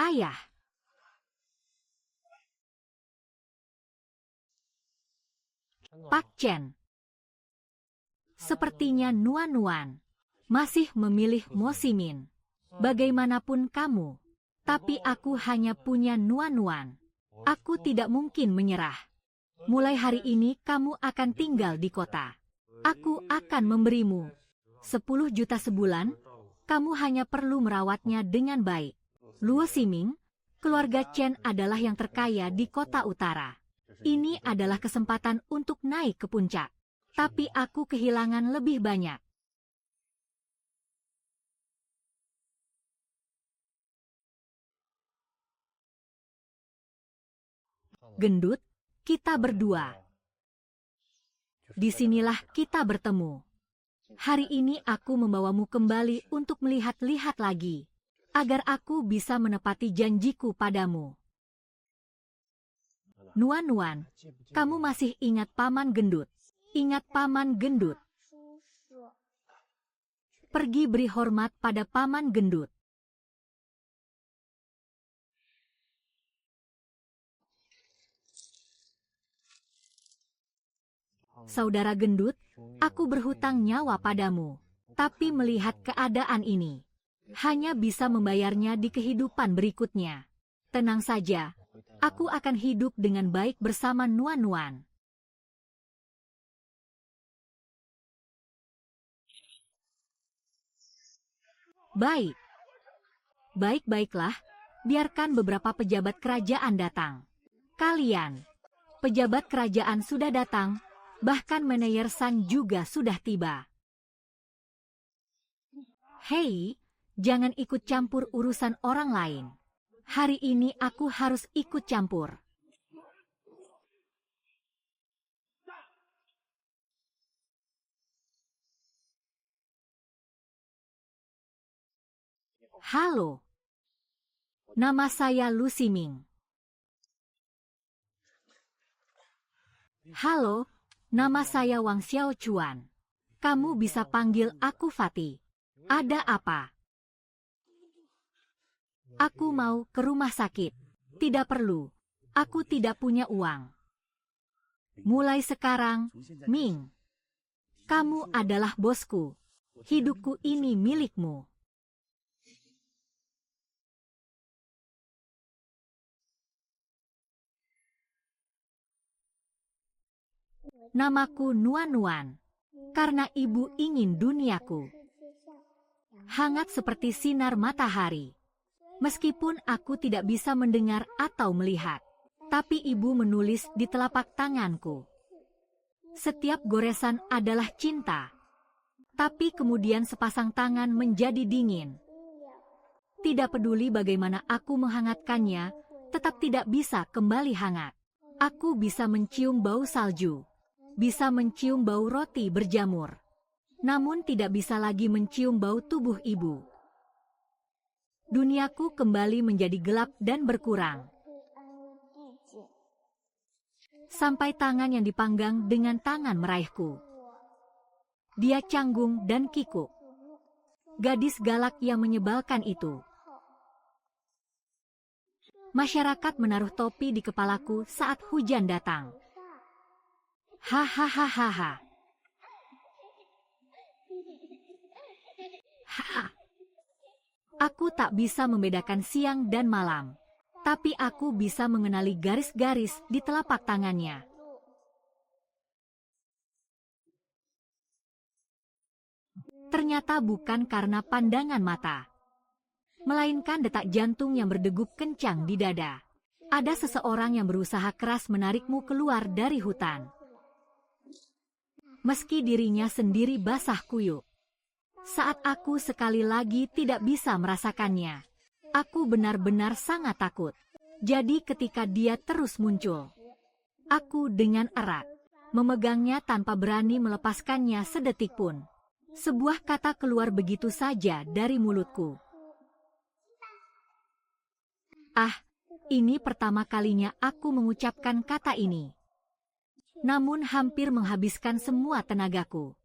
Ayah. Pak Chen. Sepertinya Nuan-Nuan masih memilih Mo Ximin. Bagaimanapun kamu, tapi aku hanya punya Nuan-Nuan. Aku tidak mungkin menyerah. Mulai hari ini kamu akan tinggal di kota. Aku akan memberimu 10 juta sebulan. Kamu hanya perlu merawatnya dengan baik. Luo Ximing, keluarga Chen adalah yang terkaya di kota utara. Ini adalah kesempatan untuk naik ke puncak. Tapi aku kehilangan lebih banyak. Gendut, kita berdua. Disinilah kita bertemu. Hari ini aku membawamu kembali untuk melihat-lihat lagi, agar aku bisa menepati janjiku padamu. Nuan-Nuan, kamu masih ingat Paman Gendut? Ingat Paman Gendut. Pergi beri hormat pada Paman Gendut. Saudara Gendut, aku berhutang nyawa padamu. Tapi melihat keadaan ini, hanya bisa membayarnya di kehidupan berikutnya. Tenang saja, aku akan hidup dengan baik bersama Nuan-Nuan. Baik. Baik-baiklah, biarkan beberapa pejabat kerajaan datang. Kalian, pejabat kerajaan sudah datang, bahkan Manayer San juga sudah tiba. Hei, jangan ikut campur urusan orang lain. Hari ini aku harus ikut campur. Halo. Nama saya Lu Ximing. Halo, nama saya Wang Xiaochuan. Kamu bisa panggil aku Fatih. Ada apa? Aku mau ke rumah sakit. Tidak perlu. Aku tidak punya uang. Mulai sekarang, Ming, kamu adalah bosku. Hidupku ini milikmu. Namaku Nuan-Nuan, karena ibu ingin duniaku hangat seperti sinar matahari. Meskipun aku tidak bisa mendengar atau melihat, tapi ibu menulis di telapak tanganku. Setiap goresan adalah cinta. Tapi kemudian sepasang tangan menjadi dingin. Tidak peduli bagaimana aku menghangatkannya, tetap tidak bisa kembali hangat. Aku bisa mencium bau salju, bisa mencium bau roti berjamur, namun tidak bisa lagi mencium bau tubuh ibu. Duniaku kembali menjadi gelap dan berkurang. Sampai tangan yang dipanggang dengan tangan meraihku. Dia canggung dan kikuk. Gadis galak yang menyebalkan itu. Masyarakat menaruh topi di kepalaku saat hujan datang. Hahaha. Ha. Aku tak bisa membedakan siang dan malam, tapi aku bisa mengenali garis-garis di telapak tangannya. Ternyata bukan karena pandangan mata, melainkan detak jantung yang berdegup kencang di dada. Ada seseorang yang berusaha keras menarikmu keluar dari hutan. Meski dirinya sendiri basah kuyup. Saat aku sekali lagi tidak bisa merasakannya, aku benar-benar sangat takut. Jadi ketika dia terus muncul, aku dengan erat memegangnya tanpa berani melepaskannya sedetik pun. Sebuah kata keluar begitu saja dari mulutku. Ah, ini pertama kalinya aku mengucapkan kata ini. Namun hampir menghabiskan semua tenagaku.